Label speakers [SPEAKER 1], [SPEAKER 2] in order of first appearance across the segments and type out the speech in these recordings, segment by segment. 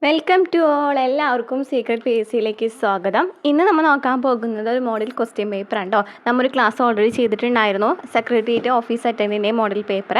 [SPEAKER 1] Welcome to all. എല്ലാവർക്കും secret P S സിയിലേക്ക് സ്വാഗതം. ഇന്ന് നമ്മൾ നോക്കാൻ പോകുന്നത് ഒരു മോഡൽ ക്വസ്റ്റ്യൻ പേപ്പർ ഉണ്ടോ. നമ്മൊരു ക്ലാസ് ഓൾറെഡി ചെയ്തിട്ടുണ്ടായിരുന്നു, സെക്രട്ടേറിയറ്റ് ഓഫീസ് അറ്റൻഡിൻ്റെ മോഡൽ പേപ്പർ.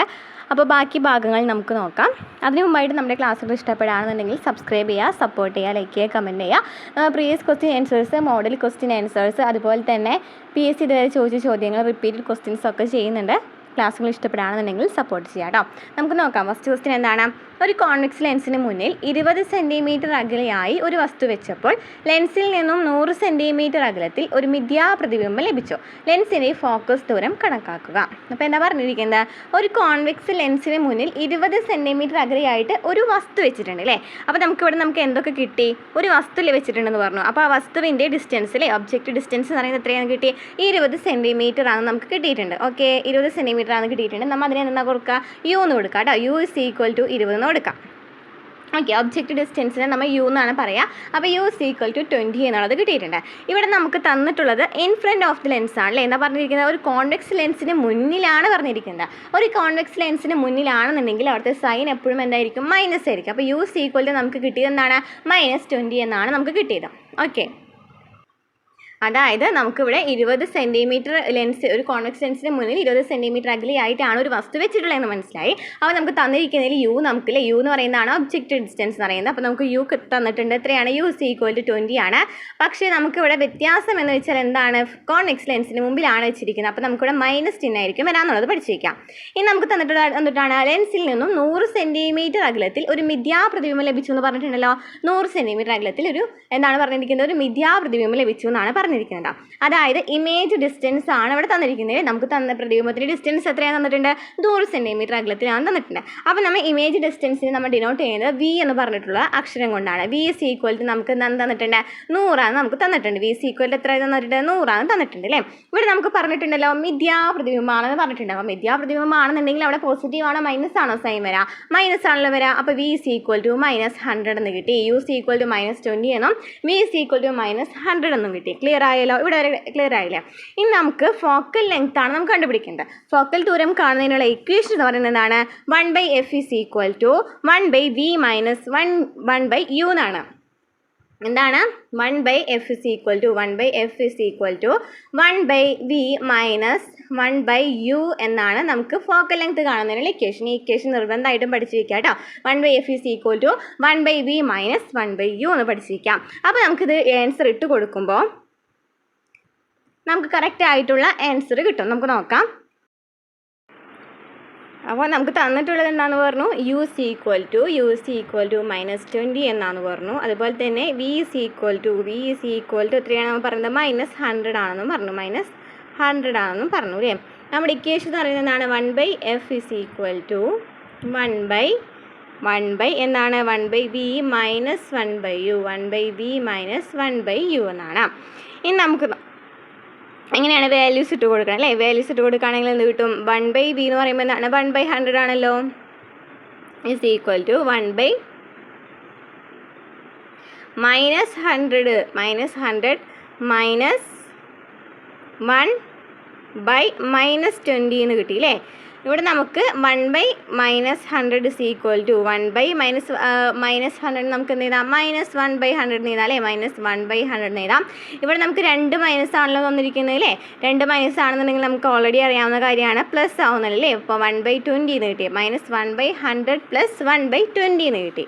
[SPEAKER 1] അപ്പോൾ ബാക്കി ഭാഗങ്ങൾ നമുക്ക് നോക്കാം. അതിന് മുമ്പായിട്ട് നമ്മുടെ ക്ലാസ്സുകൾ ഇഷ്ടപ്പെടുകയാണെന്നുണ്ടെങ്കിൽ സബ്സ്ക്രൈബ് ചെയ്യുക, സപ്പോർട്ട് ചെയ്യുക, ലൈക്ക് ചെയ്യുക, കമൻറ്റ് ചെയ്യുക. Previous question answers, model question answers, അതുപോലെ തന്നെ പി എസ് സി ഇതുവരെ ചോദിച്ച ചോദ്യങ്ങൾ, റിപ്പീറ്റഡ് ക്വസ്റ്റ്യൻസ് ഒക്കെ ചെയ്യുന്നുണ്ട്. ക്ലാസ്സുകൾ ഇഷ്ടപ്പെടുകയാണെന്നുണ്ടെങ്കിൽ സപ്പോർട്ട് ചെയ്യാം കേട്ടോ. നമുക്ക് നോക്കാം. ഫസ്റ്റ് ക്വസ്റ്റ്യൻ എന്താണ്? ഒരു കോൺവെക്സ് ലെൻസിന് മുന്നിൽ 20 സെൻറ്റിമീറ്റർ അകലെയായി ഒരു വസ്തു വെച്ചപ്പോൾ ലെൻസിൽ നിന്നും 100 സെൻറ്റിമീറ്റർ അകലത്തിൽ ഒരു മിഥ്യാപ്രതിബിംബം ലഭിച്ചു. ലെൻസിൻ്റെ ഫോക്കസ് ദൂരം കണക്കാക്കുക. അപ്പോൾ എന്താ പറഞ്ഞിരിക്കുന്നത്? ഒരു കോൺവെക്സ് ലെൻസിന് മുന്നിൽ 20 സെൻറ്റിമീറ്റർ അകലെയായിട്ട് ഒരു വസ്തു വെച്ചിട്ടുണ്ട് അല്ലേ. അപ്പോൾ നമുക്ക് എന്തൊക്കെ കിട്ടി? ഒരു വസ്തു വെച്ചിട്ടുണ്ടെന്ന് പറഞ്ഞു. അപ്പോൾ ആ വസ്തുവിൻ്റെ ഡിസ്റ്റൻസ് അല്ലേ, ഒബ്ജക്റ്റ് ഡിസ്റ്റൻസ് എന്ന് പറയുന്നത് എത്രയാണ് കിട്ടി? 20 സെൻറ്റിമീറ്റർ ആണ് നമുക്ക് കിട്ടിയിട്ടുണ്ട്. ഓക്കെ, 20 സെൻറ്റിമീറ്റർ ആണ് കിട്ടിയിട്ടുണ്ട്. നമ്മൾ അതിനെ എന്താ കൊടുക്കുക? യു എന്ന് കൊടുക്കുക കേട്ടോ. യു ഇസ് ഈക്വൽ ടു 20 എന്ന് കൊടുക്കാം. ഓക്കെ, ഒബ്ജക്റ്റ് ഡിസ്റ്റൻസിനെ നമ്മൾ യു എന്നാണ് പറയുക. അപ്പോൾ യു ഇസ് ഈക്വൽ ടു 20 എന്നുള്ളത് കിട്ടിയിട്ടുണ്ട്. ഇവിടെ നമുക്ക് തന്നിട്ടുള്ളത് in front of the lens ആണല്ലേ. എന്താ പറഞ്ഞിരിക്കുന്നത്? ഒരു കോൺവെക്സ് ലെൻസിന് മുന്നിലാണ് പറഞ്ഞിരിക്കുന്നത്. ഒരു കോൺവെക്സ് ലെൻസിന് മുന്നിലാണെന്നുണ്ടെങ്കിൽ അവിടുത്തെ സൈൻ എപ്പോഴും എന്തായിരിക്കും? മൈനസ് ആയിരിക്കും. അപ്പോൾ യു ഇസ് ഈക്വൽ ടു നമുക്ക് കിട്ടിയത് എന്താണ്? -20 എന്നാണ് നമുക്ക് കിട്ടിയത്. ഓക്കെ, അതായത് നമുക്കിവിടെ 20 സെൻറ്റിമീറ്റർ ലെൻസ്, ഒരു കോൺവെക്സ് ലെൻസിന് മുന്നിൽ 20 സെൻറ്റിമീറ്റർ അകലെയായിട്ടാണ് ഒരു വസ്തു വെച്ചിട്ടുള്ളതെന്ന് മനസ്സിലായി. അപ്പോൾ നമുക്ക് തന്നിരിക്കുന്നതിൽ യു നമുക്കില്ല, യു എന്ന് പറയുന്നതാണ് ഒബ്ജക്റ്റ് ഡിസ്റ്റൻസ് എന്ന് പറയുന്നത്. അപ്പോൾ നമുക്ക് യു തന്നിട്ടുണ്ട്. എത്രയാണ്? യു ഇസ് ഈക്വൽ ടു 20 ആണ്. പക്ഷേ നമുക്കിവിടെ വ്യത്യാസം എന്ന് വെച്ചാൽ എന്താണ്? കോൺവെക്സ് ലെൻസിന് മുമ്പിലാണ് വെച്ചിരിക്കുന്നത്. അപ്പോൾ നമുക്കിവിടെ മൈനസ് ചിഹ്നമായിരിക്കും വരാമെന്നുള്ളത് പഠിച്ചിരിക്കാം. ഇനി നമുക്ക് തന്നിട്ടാണ് ലെൻസിൽ നിന്നും 100 സെൻറ്റിമീറ്റർ അകലത്തിൽ ഒരു മിഥ്യാപ്രതിബിംബം ലഭിച്ചു എന്ന് പറഞ്ഞിട്ടുണ്ടല്ലോ. 100 സെൻറ്റിമീറ്റർ അകലത്തിൽ ഒരു എന്താണ് പറഞ്ഞിരിക്കുന്നത്? ഒരു മിഥ്യാപ്രതിബിംബം ലഭിച്ചു എന്നാണ് പറഞ്ഞിരിക്കുന്നത്. അതായത് ഇമേജ് ഡിസ്റ്റൻസ് ആണ് ഇവിടെ തന്നിരിക്കുന്നത്. നമുക്ക് തന്ന പ്രതിബിംബത്തിന്റെ ഡിസ്റ്റൻസ് എത്രയാണ് തന്നിട്ടുണ്ട്? 100 സെൻറ്റിമീറ്റർ അകലത്തിലാണ് തന്നിട്ടുണ്ട്. അപ്പോൾ നമ്മൾ ഇമേജ് ഡിസ്റ്റൻസിന് നമ്മൾ ഡിനോട്ട് ചെയ്യുന്നത് വി എന്ന് പറഞ്ഞിട്ടുള്ള അക്ഷരം കൊണ്ടാണ്. വി ഇസ് ഈക്വൽ ടു നമുക്ക് തന്നിട്ടുണ്ട് 100 നമുക്ക് തന്നിട്ടുണ്ട്. വി ഇസ് ഈക്വൽ ടു എത്ര തന്നിട്ടുണ്ട്? 100 തന്നിട്ടുണ്ട് അല്ലേ. ഇവിടെ നമുക്ക് പറഞ്ഞിട്ടുണ്ടല്ലോ മിഥ്യാപ്രതിബിംബമാണെന്ന് പറഞ്ഞിട്ടുണ്ട്. അപ്പോൾ മിഥ്യാപ്രതിബിംബമാണെന്നുണ്ടെങ്കിൽ അവിടെ പോസിറ്റീവ് ആണോ മൈനസ് ആണോ സൈൻ വരാം? മൈനസ് ആണല്ലോ വരാം. അപ്പോൾ വി ഇസ് ഈക്വൽ ടു -100 എന്ന് കിട്ടി. യു ഇസ് ഈക്വൽ ടു -20 എന്നും വി ഇസ് ഈക്വൽ ടു -100 എന്നും കിട്ടി. ക്ലിയർ ആയല്ലോ? ഇവിടെ വരെ ക്ലിയർ ആയില്ലേ? ഇനി നമുക്ക് ഫോക്കൽ ലെങ്ത് ആണ് നമുക്ക് കണ്ടുപിടിക്കേണ്ടത്. ഫോക്കൽ ദൂരം കാണുന്നതിനുള്ള ഇക്വേഷൻ എന്ന് പറയുന്നത് എന്താണ്? 1/f is equal to 1/v minus 1/u എന്നാണ്. എന്താണ്? 1/f is equal to 1/v minus 1/u എന്നാണ് നമുക്ക് ഫോക്കൽ ലെങ്ത് കാണുന്നതിനുള്ള ഇക്വേഷൻ. ഈ ഇക്വേഷൻ നിർബന്ധമായിട്ടും പഠിച്ചിരിക്കുക കേട്ടോ. 1/f is equal to 1/v minus 1/u എന്ന് പഠിച്ചിരിക്കാം. അപ്പോൾ നമുക്കിത് ആൻസർ ഇട്ട് കൊടുക്കുമ്പോൾ നമുക്ക് കറക്റ്റ് ആയിട്ടുള്ള ആൻസർ കിട്ടും. നമുക്ക് നോക്കാം. അപ്പോൾ നമുക്ക് തന്നിട്ടുള്ളത് എന്താണെന്ന് പറഞ്ഞു? യു ഇസ് ഈക്വൽ ടു -20 എന്നാണ് പറഞ്ഞു. അതുപോലെ തന്നെ വി ഇസ് ഈക്വൽ ടു എത്രയാണ് നമ്മൾ പറയുന്നത്? -100 ആണെന്നും പറഞ്ഞു. -100 ആണെന്നും പറഞ്ഞു അല്ലേ. നമ്മുടെ ഇക്വേഷൻ എന്ന് പറയുന്നത് എന്താണ്? 1/f ഇസ് ഈക്വൽ ടു 1/1 എന്താണ്? 1/v മൈനസ് 1/u എന്നാണ്. ഇനി നമുക്ക് എങ്ങനെയാണ് വാല്യൂസ് ഇട്ട് കൊടുക്കണം അല്ലേ. വാല്യൂസ് ഇട്ട് കൊടുക്കുകയാണെങ്കിൽ എന്ത് കിട്ടും? 1/v എന്ന് പറയുമ്പോൾ എന്താണ്? 1/100 ആണല്ലോ. ഇസ് ഈക്വൽ ടു 1/-100 -1/-20 എന്ന് കിട്ടി അല്ലേ. ഇവിടെ നമുക്ക് 1/-100 ഇസ് ഈക്വൽ ടു 1/-100 നമുക്ക് എന്ത് ചെയ്താം? -1/100 എഴുതാം അല്ലേ. -1/100 എഴുതാം. ഇവിടെ നമുക്ക് 2 മൈനസ് ആണല്ലോ തന്നിരിക്കുന്നത് അല്ലേ. 2 മൈനസ് ആണെന്നുണ്ടെങ്കിൽ നമുക്ക് ഓൾറെഡി അറിയാവുന്ന കാര്യമാണ്, പ്ലസ് ആവുന്നല്ലേ. ഇപ്പോൾ 1/20 എന്ന് കിട്ടി. -1/100 പ്ലസ് 1/20 എന്ന് കിട്ടി.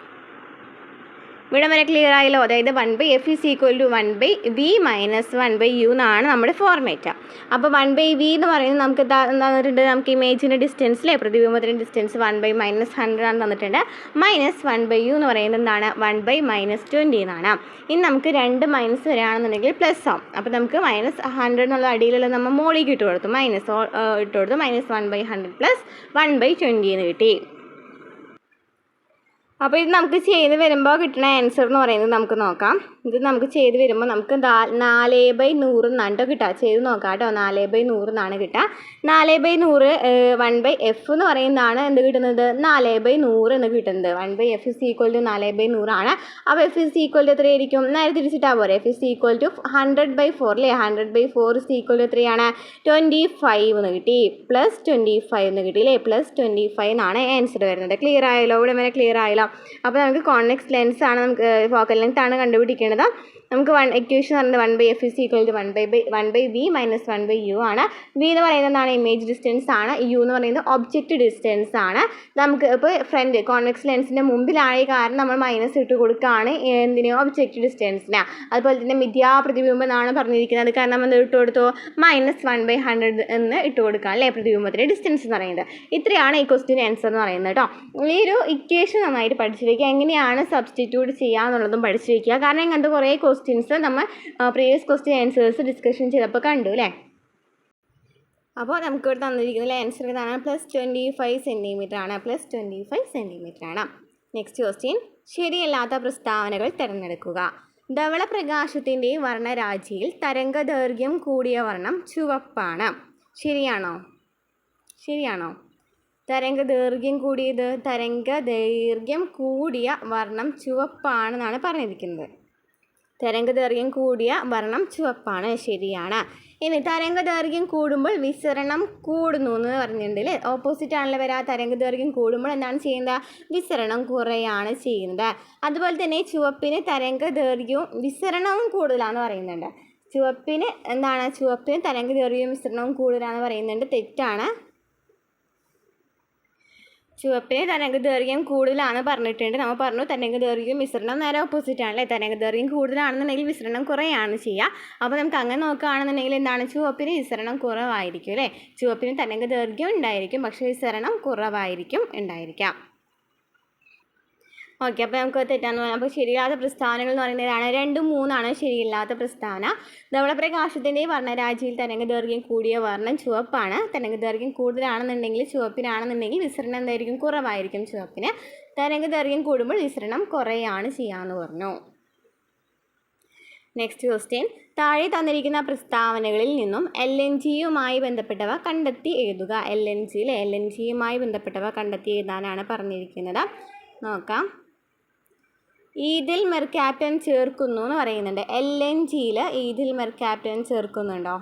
[SPEAKER 1] ഇവിടെ വരെ ക്ലിയർ ആയല്ലോ. അതായത് 1/f is equal to 1/v minus 1/u എന്നാണ് നമ്മുടെ ഫോർമാറ്റ്. അപ്പോൾ 1/v എന്ന് പറയുന്നത് നമുക്ക് തന്നിട്ടുണ്ട്. നമുക്ക് ഇമേജിൻ്റെ ഡിസ്റ്റൻസ് അല്ലേ, പ്രതിബിംബത്തിൻ്റെ ഡിസ്റ്റൻസ് 1/-100 ആണ് തന്നിട്ടുണ്ട്. -1/u എന്ന് പറയുന്നത് എന്താണ്? 1/-20 എന്നാണ്. ഇനി നമുക്ക് 2 മൈനസ് വരികയാണെന്നുണ്ടെങ്കിൽ പ്ലസ് ആവും. അപ്പോൾ നമുക്ക് -100 എന്നുള്ള അടിയിലുള്ള നമ്മൾ മോളിലേക്ക് ഇട്ട് കൊടുത്തു, -1/100 പ്ലസ് 1/20 എന്ന് കിട്ടി. അപ്പോൾ ഇത് നമുക്ക് ചെയ്ത് വരുമ്പോൾ കിട്ടുന്ന ആൻസർ എന്ന് പറയുന്നത് നമുക്ക് നോക്കാം. ഇത് നമുക്ക് ചെയ്ത് വരുമ്പോൾ നമുക്ക് 4/100 എന്നാണ് കിട്ടുക. ചെയ്ത് നോക്കാം കേട്ടോ. 4/100 എന്നാണ് കിട്ടുക. 4/100 1/f എന്ന് പറയുന്നതാണ് എന്ത് കിട്ടുന്നത്? 4/100 എന്ന് കിട്ടുന്നത്. 1/f ഇസ് ഈക്വൽ ടു 4/100 ആണ്. അപ്പോൾ f ഇസ് ഈക്വൽ ടു എത്രയായിരിക്കും? നേരെ തിരിച്ചിട്ടാൽ പോരെ. f ഇസ് ഈക്വൽ ടു 100/4 അല്ലേ. 100/4 ഇസ് ഈക്വൽ ടു എത്രയാണ്? 25 എന്ന് കിട്ടി. +25 എന്ന് കിട്ടി അല്ലേ. +25 എന്നാണ് ആൻസർ വരുന്നത്. ക്ലിയർ ആയല്ലോ? ഇവിടെ വരെ ക്ലിയർ ആയല്ലോ? അപ്പോൾ നമുക്ക് കോൺവെക്സ് ലെൻസ് ആണ് നമുക്ക് ഫോക്കൽ ലെങ്ത് ആണ് കണ്ടുപിടിക്കേണ്ടത്. നമുക്ക് ഇക്വേഷൻ പറയുന്നത് 1/f is equal to 1/v minus 1/u ആണ്. v എന്ന് പറയുന്നത് എന്താണ്? ഇമേജ് ഡിസ്റ്റൻസ് ആണ്. u എന്ന് പറയുന്നത് ഒബ്ജക്റ്റ് ഡിസ്റ്റൻസ് ആണ്. നമുക്ക് ഇപ്പോൾ ഫ്രണ്ട് കോൺവെക്സ് ലെൻസിൻ്റെ മുമ്പിലായ കാരണം നമ്മൾ മൈനസ് ഇട്ട് കൊടുക്കുകയാണ് എന്തിന്? ഒബ്ജക്റ്റ് ഡിസ്റ്റൻസിന്. അതുപോലെ തന്നെ മിഥ്യാപ്രതിബിംബം എന്നാണ് പറഞ്ഞിരിക്കുന്നത്. കാരണം നമ്മൾ ഇട്ട് കൊടുത്തു -1/100 എന്ന് ഇട്ട് കൊടുക്കുക അല്ലേ പ്രതിബിംബത്തിൻ്റെ ഡിസ്റ്റൻസ് എന്ന് പറയുന്നത്. ഇത്രയാണ് ഈ ക്വസ്റ്റ്യൻ ആൻസർ എന്ന് പറയുന്നത് കേട്ടോ. ഈ ഒരു ഇക്വേഷൻ നന്നായിട്ട് പഠിച്ചു വയ്ക്കുക. എങ്ങനെയാണ് സബ്സ്റ്റിറ്റ്യൂട്ട് ചെയ്യുക എന്നുള്ളതും പഠിച്ചു വയ്ക്കുക. കാരണം ഇങ്ങനത്തെ കുറേ ക്വസ്റ്റ്യൻസ് നമ്മൾ പ്രീവിയസ് ക്വസ്റ്റ്യൻ ആൻസേഴ്സ് ഡിസ്കഷൻ ചെയ്തപ്പോൾ കണ്ടു അല്ലേ. അപ്പോൾ നമുക്കിവിടെ തന്നിരിക്കുന്ന ആൻസർ ഇതാണ്, +25 സെൻറ്റിമീറ്റർ ആണ്. +25 സെൻറ്റിമീറ്റർ ആണ്. നെക്സ്റ്റ് ക്വസ്റ്റ്യൻ, ശരിയല്ലാത്ത പ്രസ്താവനകൾ തിരഞ്ഞെടുക്കുക. ധവളപ്രകാശത്തിൻ്റെ വർണ്ണരാജിയിൽ തരംഗദൈർഘ്യം കൂടിയ വർണ്ണം ചുവപ്പാണ്. ശരിയാണോ? തരംഗദൈർഘ്യം കൂടിയ വർണ്ണം ചുവപ്പാണെന്നാണ് പറഞ്ഞിരിക്കുന്നത്. തരംഗദൈർഘ്യം കൂടിയ വർണ്ണം ചുവപ്പാണ്. ശരിയാണ്. ഇനി തരംഗദൈർഘ്യം കൂടുമ്പോൾ വിസരണം കൂടുന്നു എന്ന് പറഞ്ഞിട്ടുണ്ട് അല്ലേ. ഓപ്പോസിറ്റ് ആണല്ലോ വരാ. തരംഗദൈർഘ്യം കൂടുമ്പോൾ എന്താണ് ചെയ്യുന്നത്? വിസരണം കുറയാണ് ചെയ്യുന്നത്. അതുപോലെ തന്നെ ചുവപ്പിന് തരംഗദൈർഘ്യവും വിസരണവും കൂടുതലാണെന്ന് പറയുന്നുണ്ട്. ചുവപ്പിന് തരംഗദൈർഘ്യവും വിസരണവും കൂടുതലാണെന്ന് പറയുന്നുണ്ട്. തെറ്റാണ്. ചുവപ്പിന് തരംഗദൈർഘ്യം കൂടുതലാണ് പറഞ്ഞിട്ടുണ്ട്. നമ്മൾ പറഞ്ഞു തരംഗദൈർഘ്യം വിസരണം നേരെ ഓപ്പോസിറ്റ് ആണല്ലേ. തരംഗദൈർഘ്യം കൂടുതലാണെന്നുണ്ടെങ്കിൽ വിസരണം കുറയാണ് ചെയ്യുക. അപ്പോൾ നമുക്ക് അങ്ങനെ നോക്കുകയാണെന്നുണ്ടെങ്കിൽ എന്താണ്? ചുവപ്പിന് വിസരണം കുറവായിരിക്കും അല്ലേ. ചുവപ്പിന് തരംഗദൈർഘ്യം ഉണ്ടായിരിക്കും, പക്ഷേ വിസരണം കുറവായിരിക്കും ഉണ്ടായിരിക്കാം. ഓക്കെ, അപ്പോൾ നമുക്ക് തെറ്റാന്ന് പറയാം. അപ്പോൾ ശരിയില്ലാത്ത പ്രസ്താവനകൾ എന്ന് പറയുന്നതാണ് 2, 3 ആണ് ശരിയില്ലാത്ത പ്രസ്താവന. ധവളപ്രകാശത്തിൻ്റെ വർണ്ണരാജിയിൽ തരംഗദൈർഘ്യം കൂടിയ വർണ്ണം ചുവപ്പാണ്. തരംഗദൈർഘ്യം കൂടുതലാണെന്നുണ്ടെങ്കിൽ ചുവപ്പിനാണെന്നുണ്ടെങ്കിൽ വിസരണം എന്തായിരിക്കും? കുറവായിരിക്കും ചുവപ്പിന്. തരംഗദൈർഘ്യം കൂടുമ്പോൾ വിസരണം കുറയാണ് ചെയ്യാമെന്ന് പറഞ്ഞു. നെക്സ്റ്റ് ക്വസ്റ്റ്യൻ, താഴെ തന്നിരിക്കുന്ന പ്രസ്താവനകളിൽ നിന്നും LNGയുമായി ബന്ധപ്പെട്ടവ കണ്ടെത്തി എഴുതുക. LNGയുമായി ബന്ധപ്പെട്ടവ കണ്ടെത്തി എഴുതാനാണ് പറഞ്ഞിരിക്കുന്നത്. നോക്കാം. ഈഥിൽ മെർക്യാപ്റ്റൻ ചേർക്കുന്നു എന്ന് പറയുന്നുണ്ട്. LNGയിൽ ഈഥിൽ മെർക്യാപ്റ്റൻ ചേർക്കുന്നുണ്ടോ?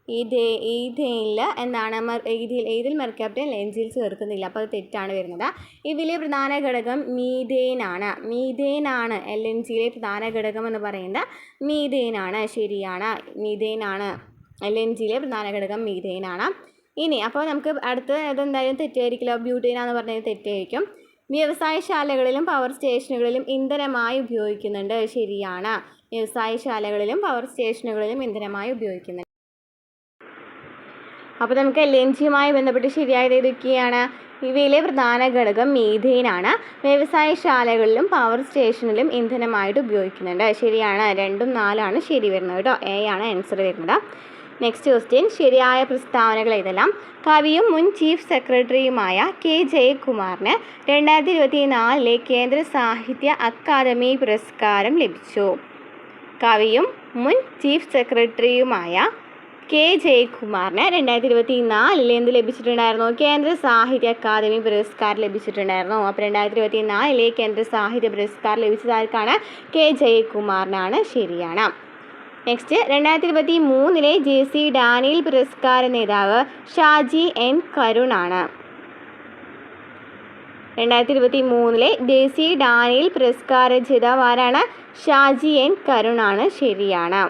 [SPEAKER 1] ഈഥെയിൽ എന്താണ്? ഈഥിൽ മെർക്യാപ്റ്റൻ LNGയിൽ ചേർക്കുന്നില്ല. അപ്പോൾ അത് തെറ്റാണ് വരുന്നത്. ഇതിലെ പ്രധാന ഘടകം മീഥേനാണ്. LNGയിലെ പ്രധാന ഘടകം എന്ന് പറയുന്നത് മീഥേനാണ്. ശരിയാണ്, മീഥേനാണ്. LNGയിലെ പ്രധാന ഘടകം മീഥേനാണ്. ഇനി അപ്പോൾ നമുക്ക് അടുത്ത അതെന്തായാലും തെറ്റായിരിക്കില്ല. ബ്യൂട്ടേനാന്ന് പറഞ്ഞത് തെറ്റായിരിക്കും. വ്യവസായശാലകളിലും പവർ സ്റ്റേഷനുകളിലും ഇന്ധനമായി ഉപയോഗിക്കുന്നുണ്ട്. ശരിയാണ്, വ്യവസായശാലകളിലും പവർ സ്റ്റേഷനുകളിലും ഇന്ധനമായി ഉപയോഗിക്കുന്നുണ്ട്. അപ്പോൾ നമുക്ക് LNGയുമായി ബന്ധപ്പെട്ട് ശരിയായത് ഏതൊക്കെയാണ്? ഇവയിലെ പ്രധാന ഘടകം മീഥേനാണ്. വ്യവസായശാലകളിലും പവർ സ്റ്റേഷനിലും ഇന്ധനമായിട്ട് ഉപയോഗിക്കുന്നുണ്ട്. ശരിയാണ്, 2, 4 ആണ് ശരി വരുന്നത് കേട്ടോ. A ആണ് ആൻസർ വരുന്നത്. നെക്സ്റ്റ് ക്വസ്റ്റ്യൻ, ശരിയായ പ്രസ്താവനകൾ ഏതെല്ലാം? കവിയും മുൻ ചീഫ് സെക്രട്ടറിയുമായ K. ജയകുമാറിന് 2024 കേന്ദ്ര സാഹിത്യ അക്കാദമി പുരസ്കാരം ലഭിച്ചു. കവിയും മുൻ ചീഫ് സെക്രട്ടറിയുമായ K. ജയകുമാറിന് 2024 എന്ത് ലഭിച്ചിട്ടുണ്ടായിരുന്നു? കേന്ദ്ര സാഹിത്യ അക്കാദമി പുരസ്കാരം ലഭിച്ചിട്ടുണ്ടായിരുന്നു. അപ്പോൾ 2024 കേന്ദ്ര സാഹിത്യ പുരസ്കാരം ലഭിച്ചത് ആർക്കാണ്? K. ജയകുമാറിനാണ്. ശരിയാണ്. നെക്സ്റ്റ്, 2023 JC ഡാനിയൽ പുരസ്കാര നേതാവ് ഷാജി N. കരുണാണ്. 2023 JC ഡാനിയൽ പുരസ്കാര ജേതാവ് ആരാണ്? ഷാജി N. കരുണാണ്. ശരിയാണ്.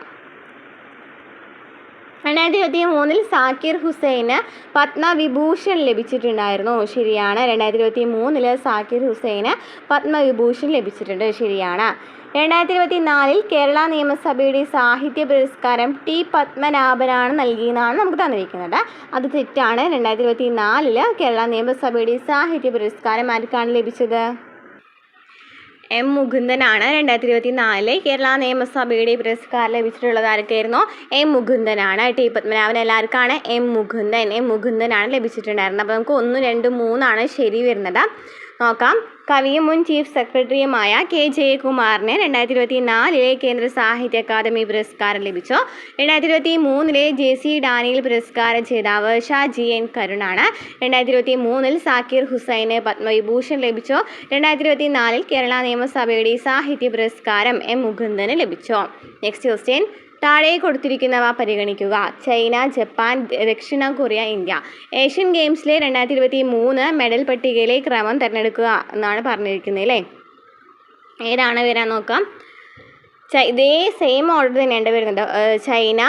[SPEAKER 1] 2023 സാക്കിർ ഹുസൈന് പത്മവിഭൂഷൺ ലഭിച്ചിട്ടുണ്ടായിരുന്നു. ശരിയാണ്, 2023 സാക്കിർ ഹുസൈന് പത്മവിഭൂഷൺ ലഭിച്ചിട്ടുണ്ട്. ശരിയാണ്. 2024 കേരള നിയമസഭയുടെ സാഹിത്യ പുരസ്കാരം T. പത്മനാഭനാണ് നൽകിയെന്നാണ് നമുക്ക് തന്നിരിക്കുന്നത്. അത് തെറ്റാണ്. 2024 കേരള നിയമസഭയുടെ സാഹിത്യ പുരസ്കാരം ആർക്കാണ് ലഭിച്ചത്? M. മുകുന്ദനാണ്. 2024 കേരള നിയമസഭയുടെ പുരസ്കാരം ലഭിച്ചിട്ടുള്ളത് ആർക്കായിരുന്നു? M. മുകുന്ദനാണ്. T. പത്മനാഭൻ എല്ലാവർക്കാണ് M. മുകുന്ദനാണ് ലഭിച്ചിട്ടുണ്ടായിരുന്നത്. അപ്പോൾ നമുക്ക് 1, 2, 3 ആണ് ശരി വരുന്നത്. നോക്കാം. കവിയും മുൻ ചീഫ് സെക്രട്ടറിയുമായ K. ജയകുമാറിന് 2024 കേന്ദ്ര സാഹിത്യ അക്കാദമി പുരസ്കാരം ലഭിച്ചു. 2023 JC ഡാനിയൽ പുരസ്കാര ജേതാവ് ഷാജി N. കരുണാണ്. 2023 സാക്കിർ ഹുസൈന് പത്മവിഭൂഷൺ ലഭിച്ചു. 2024 കേരള നിയമസഭയുടെ സാഹിത്യ പുരസ്കാരം M. മുകുന്ദന് ലഭിച്ചു. നെക്സ്റ്റ് ക്വസ്റ്റ്യൻ, താഴെ കൊടുത്തിരിക്കുന്നവ പരിഗണിക്കുക. ചൈന, ജപ്പാൻ, ദക്ഷിണ കൊറിയ, ഇന്ത്യ. ഏഷ്യൻ ഗെയിംസിലെ 2023 മെഡൽ പട്ടികയിലെ ക്രമം തിരഞ്ഞെടുക്കുക എന്നാണ് പറഞ്ഞിരിക്കുന്നത് അല്ലേ. ഏതാണ് വരാൻ നോക്കാം. ഇതേ സെയിം ഓർഡർ തന്നെയാണ് വരുന്നത്. ചൈന,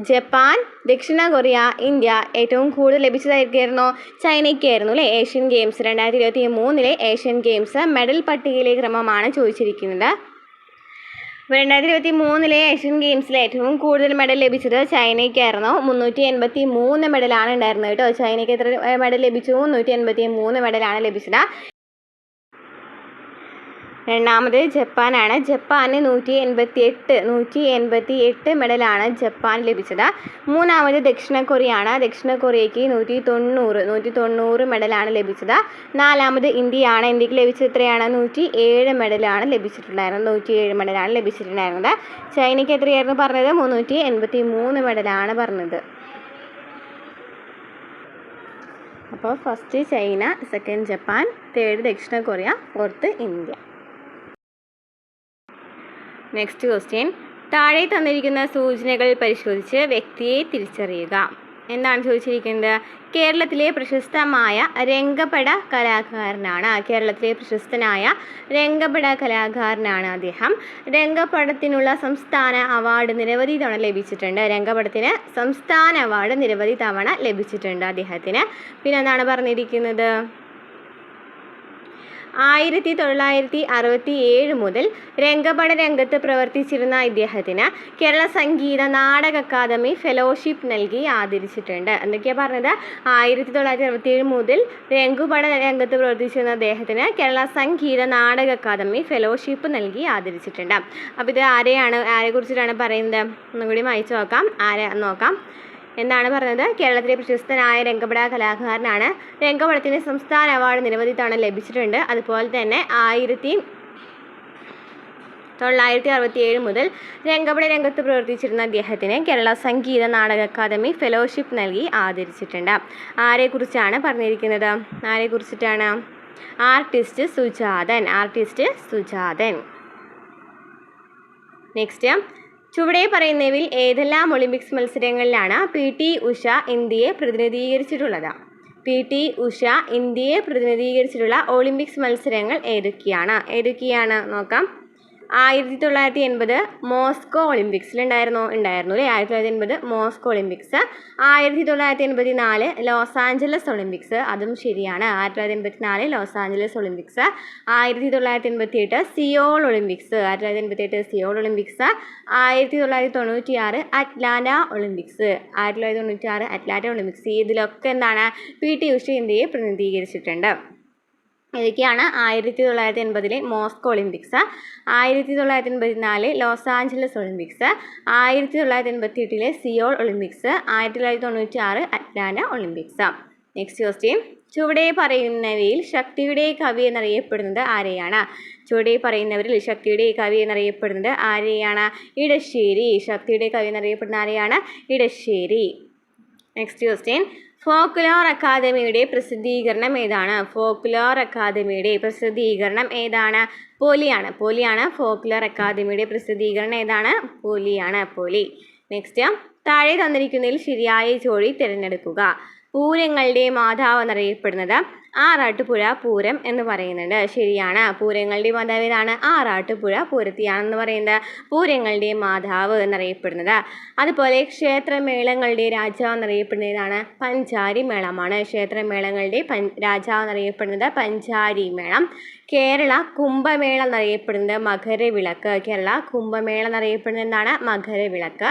[SPEAKER 1] ജപ്പാൻ, ദക്ഷിണ കൊറിയ, ഇന്ത്യ. ഏറ്റവും കൂടുതൽ ലഭിച്ചതായിരിക്കുമായിരുന്നു ചൈനയ്ക്കായിരുന്നു അല്ലേ. Asian games 2023 Asian games medal പട്ടികയിലെ ക്രമമാണ് ചോദിച്ചിരിക്കുന്നത്. 2023 ഏഷ്യൻ ഗെയിംസിൽ ഏറ്റവും കൂടുതൽ മെഡൽ ലഭിച്ചത് ചൈനയ്ക്കായിരുന്നു. 383 മെഡലാണ് ഉണ്ടായിരുന്നത് കേട്ടോ. ചൈനയ്ക്ക് എത്ര മെഡൽ ലഭിച്ചു? 383 മെഡലാണ് ലഭിച്ചത്. രണ്ടാമത് ജപ്പാനാണ്. ജപ്പാന് 188 മെഡലാണ് ജപ്പാൻ ലഭിച്ചത്. മൂന്നാമത് ദക്ഷിണ കൊറിയയാണ്. ദക്ഷിണ കൊറിയയ്ക്ക് 190 മെഡലാണ് ലഭിച്ചത്. നാലാമത് ഇന്ത്യയാണ്. ഇന്ത്യക്ക് ലഭിച്ചത് എത്രയാണ്? 107 മെഡലാണ് ലഭിച്ചിട്ടുണ്ടായിരുന്നത്. 107 മെഡലാണ് ലഭിച്ചിട്ടുണ്ടായിരുന്നത്. ചൈനയ്ക്ക് എത്രയായിരുന്നു പറഞ്ഞത്? 383 മെഡലാണ് പറഞ്ഞത്. അപ്പോൾ first China, second Japan, third ദക്ഷിണ Korea, fourth India. Next question. താഴെ തന്നിരിക്കുന്ന സൂചനകൾ പരിശോധിച്ച് വ്യക്തിയെ തിരിച്ചറിയുക. എന്താണ് ചോദിച്ചിരിക്കുന്നത്? കേരളത്തിലെ പ്രശസ്തമായ രംഗപട കലാകാരനാണ്. കേരളത്തിലെ പ്രശസ്തനായ രംഗപട കലാകാരനാണ് അദ്ദേഹം. രംഗപടത്തിനുള്ള സംസ്ഥാന അവാർഡ് നിരവധി തവണ ലഭിച്ചിട്ടുണ്ട്. രംഗപടത്തിന് സംസ്ഥാന അവാർഡ് നിരവധി തവണ ലഭിച്ചിട്ടുണ്ട് അദ്ദേഹത്തിന്. പിന്നെ എന്താണ് പറഞ്ഞിരിക്കുന്നത്? 1967 മുതൽ രംഗപട രംഗത്ത് പ്രവർത്തിച്ചിരുന്ന ഇദ്ദേഹത്തിന് കേരള സംഗീത നാടക അക്കാദമി ഫെലോഷിപ്പ് നൽകി ആദരിച്ചിട്ടുണ്ട്. എന്തൊക്കെയാണ് പറഞ്ഞത്? 1967 മുതൽ രംഗപട രംഗത്ത് പ്രവർത്തിച്ചിരുന്ന അദ്ദേഹത്തിന് കേരള സംഗീത നാടക അക്കാദമി ഫെലോഷിപ്പ് നൽകി ആദരിച്ചിട്ടുണ്ട്. അപ്പോൾ ഇത് ആരെക്കുറിച്ചിട്ടാണ് പറയുന്നത്? ഒന്നും കൂടി വായിച്ചു നോക്കാം. നോക്കാം. എന്താണ് പറഞ്ഞത്? കേരളത്തിലെ പ്രശസ്തനായ രംഗപട കലാകാരനാണ്. രംഗപടത്തിന് സംസ്ഥാന അവാർഡ് നിരവധി തവണ ലഭിച്ചിട്ടുണ്ട്. അതുപോലെ തന്നെ 1967 മുതൽ രംഗപട രംഗത്ത് പ്രവർത്തിച്ചിരുന്ന അദ്ദേഹത്തിന് കേരള സംഗീത നാടക അക്കാദമി ഫെലോഷിപ്പ് നൽകി ആദരിച്ചിട്ടുണ്ട്. ആരെക്കുറിച്ചാണ് പറഞ്ഞിരിക്കുന്നത്? ആരെക്കുറിച്ചിട്ടാണ്? ആർട്ടിസ്റ്റ് സുജാതൻ. നെക്സ്റ്റ്. ചുവടെ പറയുന്നവയിൽ ഏതെല്ലാം ഒളിമ്പിക്സ് മത്സരങ്ങളിലാണ് PT ഉഷ ഇന്ത്യയെ പ്രതിനിധീകരിച്ചിട്ടുള്ളത്? PT ഉഷ ഇന്ത്യയെ പ്രതിനിധീകരിച്ചിട്ടുള്ള ഒളിമ്പിക്സ് മത്സരങ്ങൾ ഏതൊക്കെയാണ് നോക്കാം. 1980 മോസ്കോ ഒളിമ്പിക്സിലുണ്ടായിരുന്നു അല്ലേ. 1980 Moscow Olympics. 1984 Los Angeles Olympics, അതും ശരിയാണ്. 1984 Los Angeles Olympics. 1988 Seoul Olympics. 1996 Atlanta Olympics. ഇതിലൊക്കെ എന്താണ്? PT ഉഷ ഇന്ത്യയെ പ്രതിനിധീകരിച്ചിട്ടുണ്ട്. ഇതൊക്കെയാണ് 1980 Moscow Olympics, 1984 Los Angeles Olympics, 1988 Seoul Olympics, 1996 Atlanta Olympics. Next question. ചുവടെ പറയുന്നവയിൽ ശക്തിയുടെ കവി എന്നറിയപ്പെടുന്നത് ആരെയാണ്? ഇടശ്ശേരി. ശക്തിയുടെ കവി എന്നറിയപ്പെടുന്ന ആരെയാണ്? ഇടശ്ശേരി. Next question. ഫോക്ലോർ അക്കാദമിയുടെ പ്രസിദ്ധീകരണം ഏതാണ്? പോലിയാണ്. ഫോക്ലോർ അക്കാദമിയുടെ പ്രസിദ്ധീകരണം ഏതാണ്? പോലി. നെക്സ്റ്റ്. താഴെ തന്നിരിക്കുന്നതിൽ ശരിയായ ജോഡി തിരഞ്ഞെടുക്കുക. പൂരങ്ങളുടെ മാതാവ് എന്നറിയപ്പെടുന്നത് ആറാട്ടുപുഴ പൂരം എന്ന് പറയുന്നുണ്ട്. ശരിയാണ്. പൂരങ്ങളുടെ മാതാവ് ഏതാണ്? ആറാട്ടുപുഴ പൂരത്തെയാണെന്ന് പറയുന്നത് പൂരങ്ങളുടെ മാതാവ് എന്നറിയപ്പെടുന്നത്. അതുപോലെ ക്ഷേത്രമേളങ്ങളുടെ രാജാവ് എന്നറിയപ്പെടുന്നത് ഏതാണ്? പഞ്ചാരി മേളമാണ്. ക്ഷേത്രമേളങ്ങളുടെ രാജാവ് എന്നറിയപ്പെടുന്നത് പഞ്ചാരി മേളം. കേരള കുംഭമേള എന്നറിയപ്പെടുന്നത് മകരവിളക്ക്. എന്താണ്? മകരവിളക്ക്.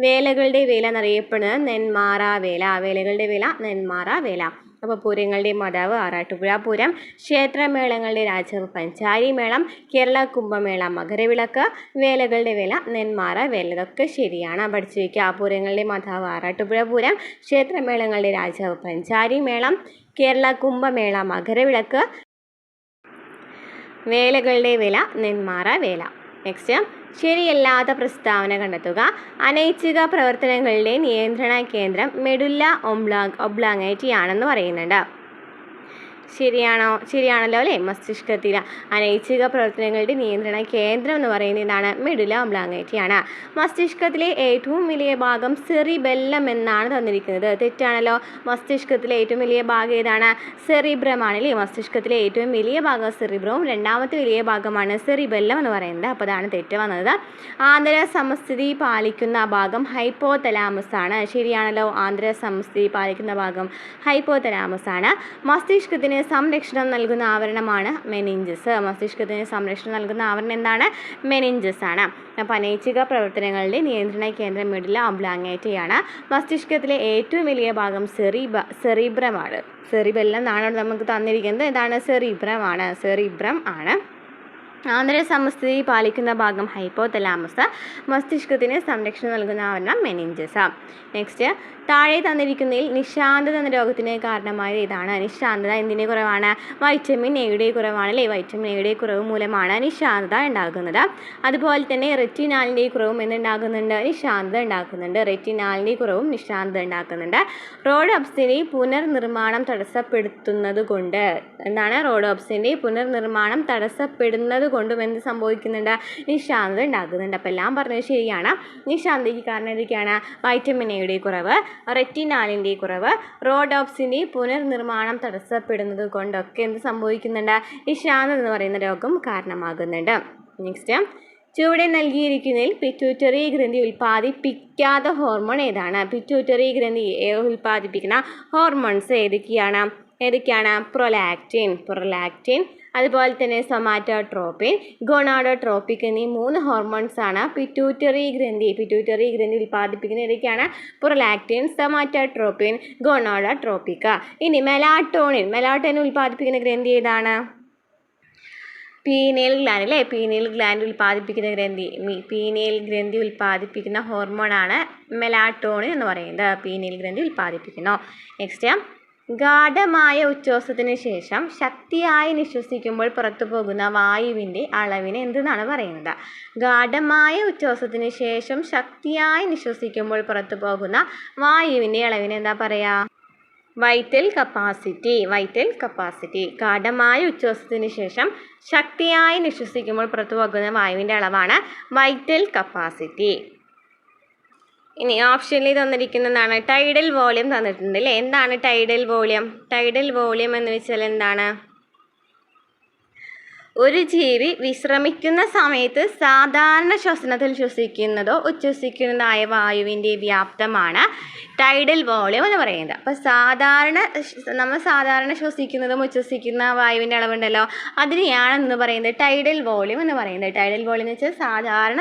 [SPEAKER 1] വേലകളുടെ വേല എന്നറിയപ്പെടുന്നത് നെന്മാറ വേല. അപ്പോൾ പൂരങ്ങളുടെ മാതാവ് ആറാട്ടുപുഴ പൂരം, ക്ഷേത്രമേളങ്ങളുടെ രാജാവ് പഞ്ചാരി മേളം, കേരള കുംഭമേള മകരവിളക്ക്, വേലകളുടെ വേല നെന്മാറ വേല. ഇതൊക്കെ ശരിയാണ്. പഠിച്ചു വയ്ക്കുക. പൂരങ്ങളുടെ മാതാവ് ആറാട്ടുപുഴ പൂരം, ക്ഷേത്രമേളങ്ങളുടെ രാജാവ് പഞ്ചാരി മേളം, കേരള കുംഭമേള മകരവിളക്ക്, വേലകളുടെ വേല നെന്മാറ വേല. നെക്സ്റ്റ്. ശരിയല്ലാത്ത പ്രസ്താവന കണ്ടെത്തുക. അനൈച്ഛിക പ്രവർത്തനങ്ങളുടെ നിയന്ത്രണ കേന്ദ്രം മെഡുല്ല ഒബ്ലാങ്കേറ്റ ആണെന്ന് പറയുന്നുണ്ട്. ശരിയാണല്ലോ അല്ലേ? മസ്തിഷ്കത്തിലെ അനൈച്ഛിക പ്രവർത്തനങ്ങളുടെ നിയന്ത്രണ കേന്ദ്രം എന്ന് പറയുന്നത് എന്താണ്? മെഡുല ഒബ്ലാങ്കേറ്റയാണ്. മസ്തിഷ്കത്തിലെ ഏറ്റവും വലിയ ഭാഗം സെറിബെല്ലം എന്നാണ് തന്നിരിക്കുന്നത്. തെറ്റാണല്ലോ. മസ്തിഷ്കത്തിലെ ഏറ്റവും വലിയ ഭാഗം ഏതാണ്? സെറിബ്രമാണ് അല്ലേ? മസ്തിഷ്കത്തിലെ ഏറ്റവും വലിയ ഭാഗം സെറിബ്രവും രണ്ടാമത്തെ വലിയ ഭാഗമാണ് സെറിബെല്ലം എന്ന് പറയുന്നത്. അപ്പോൾ അതാണ് തെറ്റ് വന്നത്. ആന്തര സമസ്ഥിതി പാലിക്കുന്ന ഭാഗം ഹൈപ്പോതലാമസ് ആണ്. ശരിയാണല്ലോ. ആന്തര സമസ്ഥിതി പാലിക്കുന്ന ഭാഗം ഹൈപ്പോതലാമസ് ആണ്. മസ്തിഷ്കത്തിന് സംരക്ഷണം നൽകുന്ന ആവരണമാണ് മെനിഞ്ചസ്. മസ്തിഷ്കത്തിന് സംരക്ഷണം നൽകുന്ന ആവരണം എന്താണ്? മെനിഞ്ചസ് ആണ്. അപ്പോൾ അനൈച്ഛിക പ്രവർത്തനങ്ങളുടെ നിയന്ത്രണ കേന്ദ്രം മെഡുല ഒബ്ലാങ്കേറ്റയാണ്. മസ്തിഷ്കത്തിലെ ഏറ്റവും വലിയ ഭാഗം സെറിബ്രമാണ്. സെറിബെല്ലം എന്നാണ് നമുക്ക് തന്നിരിക്കുന്നത്. എന്താണ്? സെറിബ്രം ആണ്. ആന്തര സമസ്ഥിതി പാലിക്കുന്ന ഭാഗം ഹൈപ്പോതലാമസ്. മസ്തിഷ്കത്തിന് സംരക്ഷണം നൽകുന്ന ആവരണം മെനിഞ്ചസ്. നെക്സ്റ്റ്, താഴെ തന്നിരിക്കുന്നതിൽ നിശാന്തത എന്ന രോഗത്തിന് കാരണമായത് ഏതാണ്? നിശാന്തത എന്തിൻ്റെ കുറവാണ്? വൈറ്റമിൻ എയുടെ കുറവാണ് അല്ലേ? വൈറ്റമിൻ എയുടെ കുറവ് മൂലമാണ് നിശാന്തത ഉണ്ടാകുന്നത്. അതുപോലെ തന്നെ റെറ്റിനാലിൻ്റെ കുറവും എന്തുണ്ടാകുന്നുണ്ട്? നിശാന്തത ഉണ്ടാക്കുന്നുണ്ട്. റെറ്റിനാലിൻ്റെ കുറവും നിശാന്തത ഉണ്ടാക്കുന്നുണ്ട്. റോഡോപ്സിൻ്റെ പുനർനിർമ്മാണം തടസ്സപ്പെടുത്തുന്നത് കൊണ്ട് എന്താണ്? റോഡോപ്സിൻ്റെ പുനർനിർമ്മാണം തടസ്സപ്പെടുന്നത് കൊണ്ടും എന്ത് സംഭവിക്കുന്നുണ്ട്? നിശാന്തത ഉണ്ടാകുന്നുണ്ട്. അപ്പോൾ എല്ലാം പറഞ്ഞത് ശരിയാണ്. നിശാന്തതയ്ക്ക് കാരണം എന്തൊക്കെയാണ്? വൈറ്റമിൻ എയുടെ കുറവ്, റെറ്റിനാലിൻ്റെ കുറവ്, റോഡോപ്സിൻ്റെ പുനർനിർമ്മാണം തടസ്സപ്പെടുന്നത് കൊണ്ടൊക്കെ എന്ത് സംഭവിക്കുന്നുണ്ട്? നിശാന്തത എന്ന് പറയുന്ന രോഗം കാരണമാകുന്നുണ്ട്. നെക്സ്റ്റ്, ചുവടെ നൽകിയിരിക്കുന്നതിൽ പിറ്റ്യൂട്ടറി ഗ്രന്ഥി ഉൽപ്പാദിപ്പിക്കാത്ത ഹോർമോൺ ഏതാണ്? പിറ്റ്യൂട്ടറി ഗ്രന്ഥി ഉൽപ്പാദിപ്പിക്കുന്ന ഹോർമോൺസ് ഏതൊക്കെയാണ്? പ്രൊലാക്റ്റിൻ, അതുപോലെ തന്നെ സൊമാറ്റോട്രോപ്പിൻ, ഗൊണാഡോട്രോപ്പിക് എന്നീ 3 ഹോർമോൺസ് ആണ് പിറ്റ്യൂട്ടറി ഗ്രന്ഥി ഉൽപ്പാദിപ്പിക്കുന്നത്. ഏതൊക്കെയാണ്? Prolactin, somatotropin, gonadotropic. ഇനി മെലാട്ടോണിൻ ഉൽപ്പാദിപ്പിക്കുന്ന ഗ്രന്ഥി ഏതാണ്? പീനിയൽ ഗ്ലാൻഡ് അല്ലേ? പീനിയൽ ഗ്രന്ഥി ഉൽപ്പാദിപ്പിക്കുന്ന ഹോർമോണാണ് മെലാട്ടോണിൻ എന്ന് പറയുന്നത്. പീനിയൽ ഗ്രന്ഥി ഉൽപ്പാദിപ്പിക്കുന്നു. നെക്സ്റ്റ്, ഗാഢമായ ഉച്ഛ്വാസത്തിന് ശേഷം ശക്തിയായി നിശ്വസിക്കുമ്പോൾ പുറത്തു പോകുന്ന വായുവിൻ്റെ അളവിനെ എന്തെന്നാണ് പറയുന്നത്? ഗാഢമായ ഉച്ഛ്വാസത്തിന് ശേഷം ശക്തിയായി നിശ്വസിക്കുമ്പോൾ പുറത്തു പോകുന്ന വായുവിൻ്റെ അളവിനെ എന്താ പറയുക? Vital capacity. ഗാഢമായ ഉച്ഛ്വാസത്തിന് ശേഷം ശക്തിയായി നിശ്വസിക്കുമ്പോൾ പുറത്തു പോകുന്ന വായുവിൻ്റെ അളവാണ് വൈറ്റൽ കപ്പാസിറ്റി. ഇനി ഓപ്ഷനിൽ തന്നിരിക്കുന്നതാണ് ടൈഡൽ വോളിയം തന്നിട്ടുണ്ട് അല്ലേ? എന്താണ് ടൈഡൽ വോളിയം എന്ന് വെച്ചാൽ എന്താണ്? ഒരു ജീവി വിശ്രമിക്കുന്ന സമയത്ത് സാധാരണ ശ്വസനത്തിൽ ശ്വസിക്കുന്നതോ ഉച്ഛ്വസിക്കുന്നതായ വായുവിൻ്റെ വ്യാപ്തമാണ് ടൈഡൽ വോളിയം എന്ന് പറയുന്നത്. അപ്പോൾ നമ്മൾ സാധാരണ ശ്വസിക്കുന്നതും ഉച്ഛ്വസിക്കുന്ന വായുവിൻ്റെ അളവുണ്ടല്ലോ, അതിനെയാണെന്ന് പറയുന്നത് ടൈഡൽ വോളിയം എന്ന് പറയുന്നത്. ടൈഡൽ വോളിയം എന്ന് വെച്ചാൽ സാധാരണ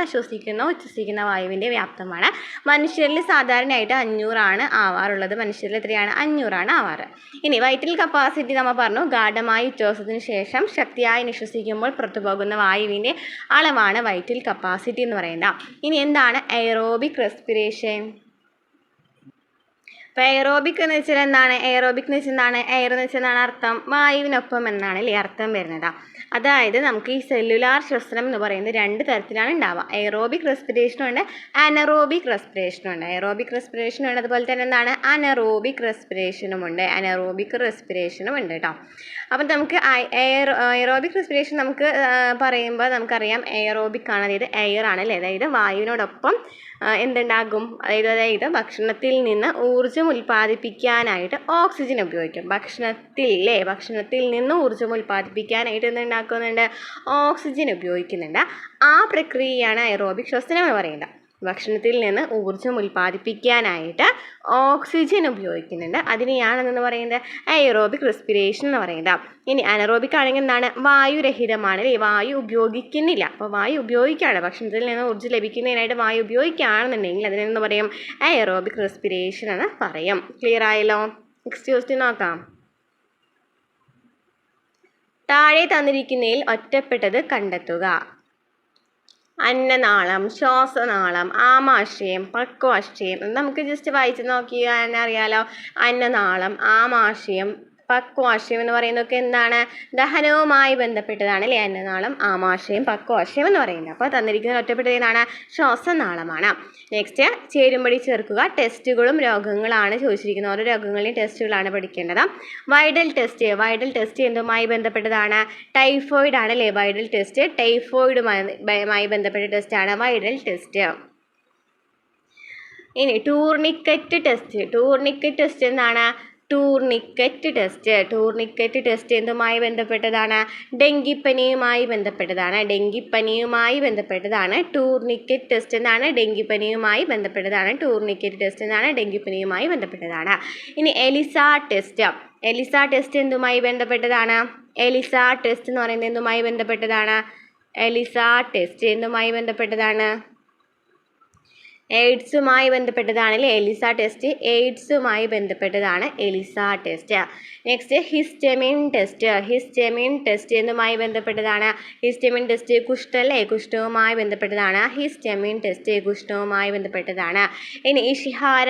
[SPEAKER 1] ഉച്ഛ്വസിക്കുന്ന വായുവിൻ്റെ വ്യാപ്തമാണ്. മനുഷ്യരിൽ സാധാരണയായിട്ട് 500 ആവാറുള്ളത്. മനുഷ്യരിൽ എത്രയാണ്? 500 ആവാറ്. ഇനി വൈറ്റൽ കപ്പാസിറ്റി നമ്മൾ പറഞ്ഞു, ഗാഢമായ ഉച്ഛ്വാസത്തിന് ശേഷം ശക്തിയായി നിശ്വസിക്കുമ്പോൾ പുറത്തു പോകുന്ന വായുവിൻ്റെ അളവാണ് വൈറ്റൽ കപ്പാസിറ്റി എന്ന് പറയുന്നത്. ഇനി എന്താണ് എയറോബിക് റെസ്പിറേഷൻ? അപ്പോൾ എയറോബിക് എന്ന് വെച്ചാൽ എന്താണ്? എയർ എന്ന് വെച്ചാൽ എന്താണ് അർത്ഥം? വായുവിനൊപ്പം എന്നാണ് അല്ലേ അർത്ഥം വരുന്നത്. അതായത് നമുക്ക് ഈ സെല്ലുലാർ ശ്വസനം എന്ന് പറയുന്നത് 2 തരത്തിലാണ് ഉണ്ടാവുക. എയറോബിക് റെസ്പിറേഷനും ഉണ്ട്, അനറോബിക് റെസ്പിറേഷനും ഉണ്ട്. അതുപോലെ തന്നെ എന്താണ്? അനറോബിക് റെസ്പിറേഷനും ഉണ്ട് കേട്ടോ. അപ്പം നമുക്ക് എയറോബിക് റെസ്പിറേഷൻ നമുക്ക് പറയുമ്പോൾ നമുക്കറിയാം എയറോബിക് ആണ്, അതായത് എയർ ആണ് അല്ലേ, അതായത് വായുവിനോടൊപ്പം എന്തുണ്ടാകും? അതായത് ഭക്ഷണത്തിൽ നിന്ന് ഊർജ്ജം ഉൽപ്പാദിപ്പിക്കാനായിട്ട് ഓക്സിജൻ ഉപയോഗിക്കും. ഭക്ഷണത്തിൽ നിന്ന് ഊർജ്ജം ഉൽപ്പാദിപ്പിക്കാനായിട്ട് എന്തുണ്ടാക്കുന്നുണ്ട്? ഓക്സിജൻ ഉപയോഗിക്കുന്നുണ്ട്. ആ പ്രക്രിയയാണ് എയറോബിക് ശ്വസനം എന്ന് പറയുന്നത്. ഭക്ഷണത്തിൽ നിന്ന് ഊർജ്ജം ഉൽപ്പാദിപ്പിക്കാനായിട്ട് ഓക്സിജൻ ഉപയോഗിക്കുന്നുണ്ട്. അതിനെയാണെന്ന് പറയുന്നത് എയറോബിക് റെസ്പിറേഷൻ എന്ന് പറയുന്നത്. ഇനി അനറോബിക് ആണെങ്കിൽ എന്താണ്? വായുരഹിതമാണ് അല്ലേ, വായു ഉപയോഗിക്കുന്നില്ല. അപ്പോൾ വായു ഉപയോഗിക്കുകയാണ്, ഭക്ഷണത്തിൽ നിന്ന് ഊർജ്ജം ലഭിക്കുന്നതിനായിട്ട് വായു ഉപയോഗിക്കുകയാണെന്നുണ്ടെങ്കിൽ അതിനെന്ന് പറയും എയറോബിക് റെസ്പിറേഷൻ എന്ന് പറയും. ക്ലിയർ ആയല്ലോ? നെക്സ്റ്റ് ക്വസ്റ്റ്യൻ നോക്കാം. താഴെ തന്നിരിക്കുന്നതിൽ ഒറ്റപ്പെട്ടത് കണ്ടെത്തുക. അന്നനാളം, ശ്വാസനാളം, ആമാശയം, പ്രക്വാശയം. നമുക്ക് ജസ്റ്റ് വായിച്ച് നോക്കിയാൽ അറിയാലോ. അന്നനാളം, ആമാശയം, പക്വാശയം എന്ന് പറയുന്നതൊക്കെ എന്താണ്? ദഹനവുമായി ബന്ധപ്പെട്ടതാണ് അല്ലേ? അന്നനാളം, ആമാശയം, പക്വാശയം എന്ന് പറയുന്നത്. അപ്പോൾ തന്നിരിക്കുന്ന ഒറ്റപ്പെട്ട ഏതാണ്? ശ്വാസനാളമാണ്. നെക്സ്റ്റ്, ചേരുംപടി ചേർക്കുക. ടെസ്റ്റുകളും രോഗങ്ങളാണ് ചോദിച്ചിരിക്കുന്നത്. ഓരോ രോഗങ്ങളുടെയും ടെസ്റ്റുകളാണ് പഠിക്കേണ്ടത്. വൈഡൽ ടെസ്റ്റ് എന്തുമായി ബന്ധപ്പെട്ടതാണ്? ടൈഫോയിഡ് ആണ് അല്ലേ? വൈഡൽ ടെസ്റ്റ് ടൈഫോയിഡുമായി ബന്ധപ്പെട്ട ടെസ്റ്റാണ് വൈഡൽ ടെസ്റ്റ്. ഇനി ടൂർണിക്കറ്റ് ടെസ്റ്റ് എന്താണ്? ടൂർണിക്കറ്റ് ടെസ്റ്റ് എന്തുമായി ബന്ധപ്പെട്ടതാണ്? ഡെങ്കിപ്പനിയുമായി ബന്ധപ്പെട്ടതാണ്. ടൂർണിക്കറ്റ് ടെസ്റ്റ് എന്താണ്? ഡെങ്കിപ്പനിയുമായി ബന്ധപ്പെട്ടതാണ്. ഇനി എലിസ ടെസ്റ്റ് എന്തുമായി ബന്ധപ്പെട്ടതാണ്? എലിസ ടെസ്റ്റ് എന്ന് പറയുന്നത് എന്തുമായി ബന്ധപ്പെട്ടതാണ്? എയ്ഡ്സുമായി ബന്ധപ്പെട്ടതാണ് അല്ലേ? ELISA test. Next, histamine test എന്തുമായി ബന്ധപ്പെട്ടതാണ്? ഹിസ്റ്റമിൻ ടെസ്റ്റ് കുഷ്ഠവുമായി ബന്ധപ്പെട്ടതാണ്. ഇനി ഇഷിഹാര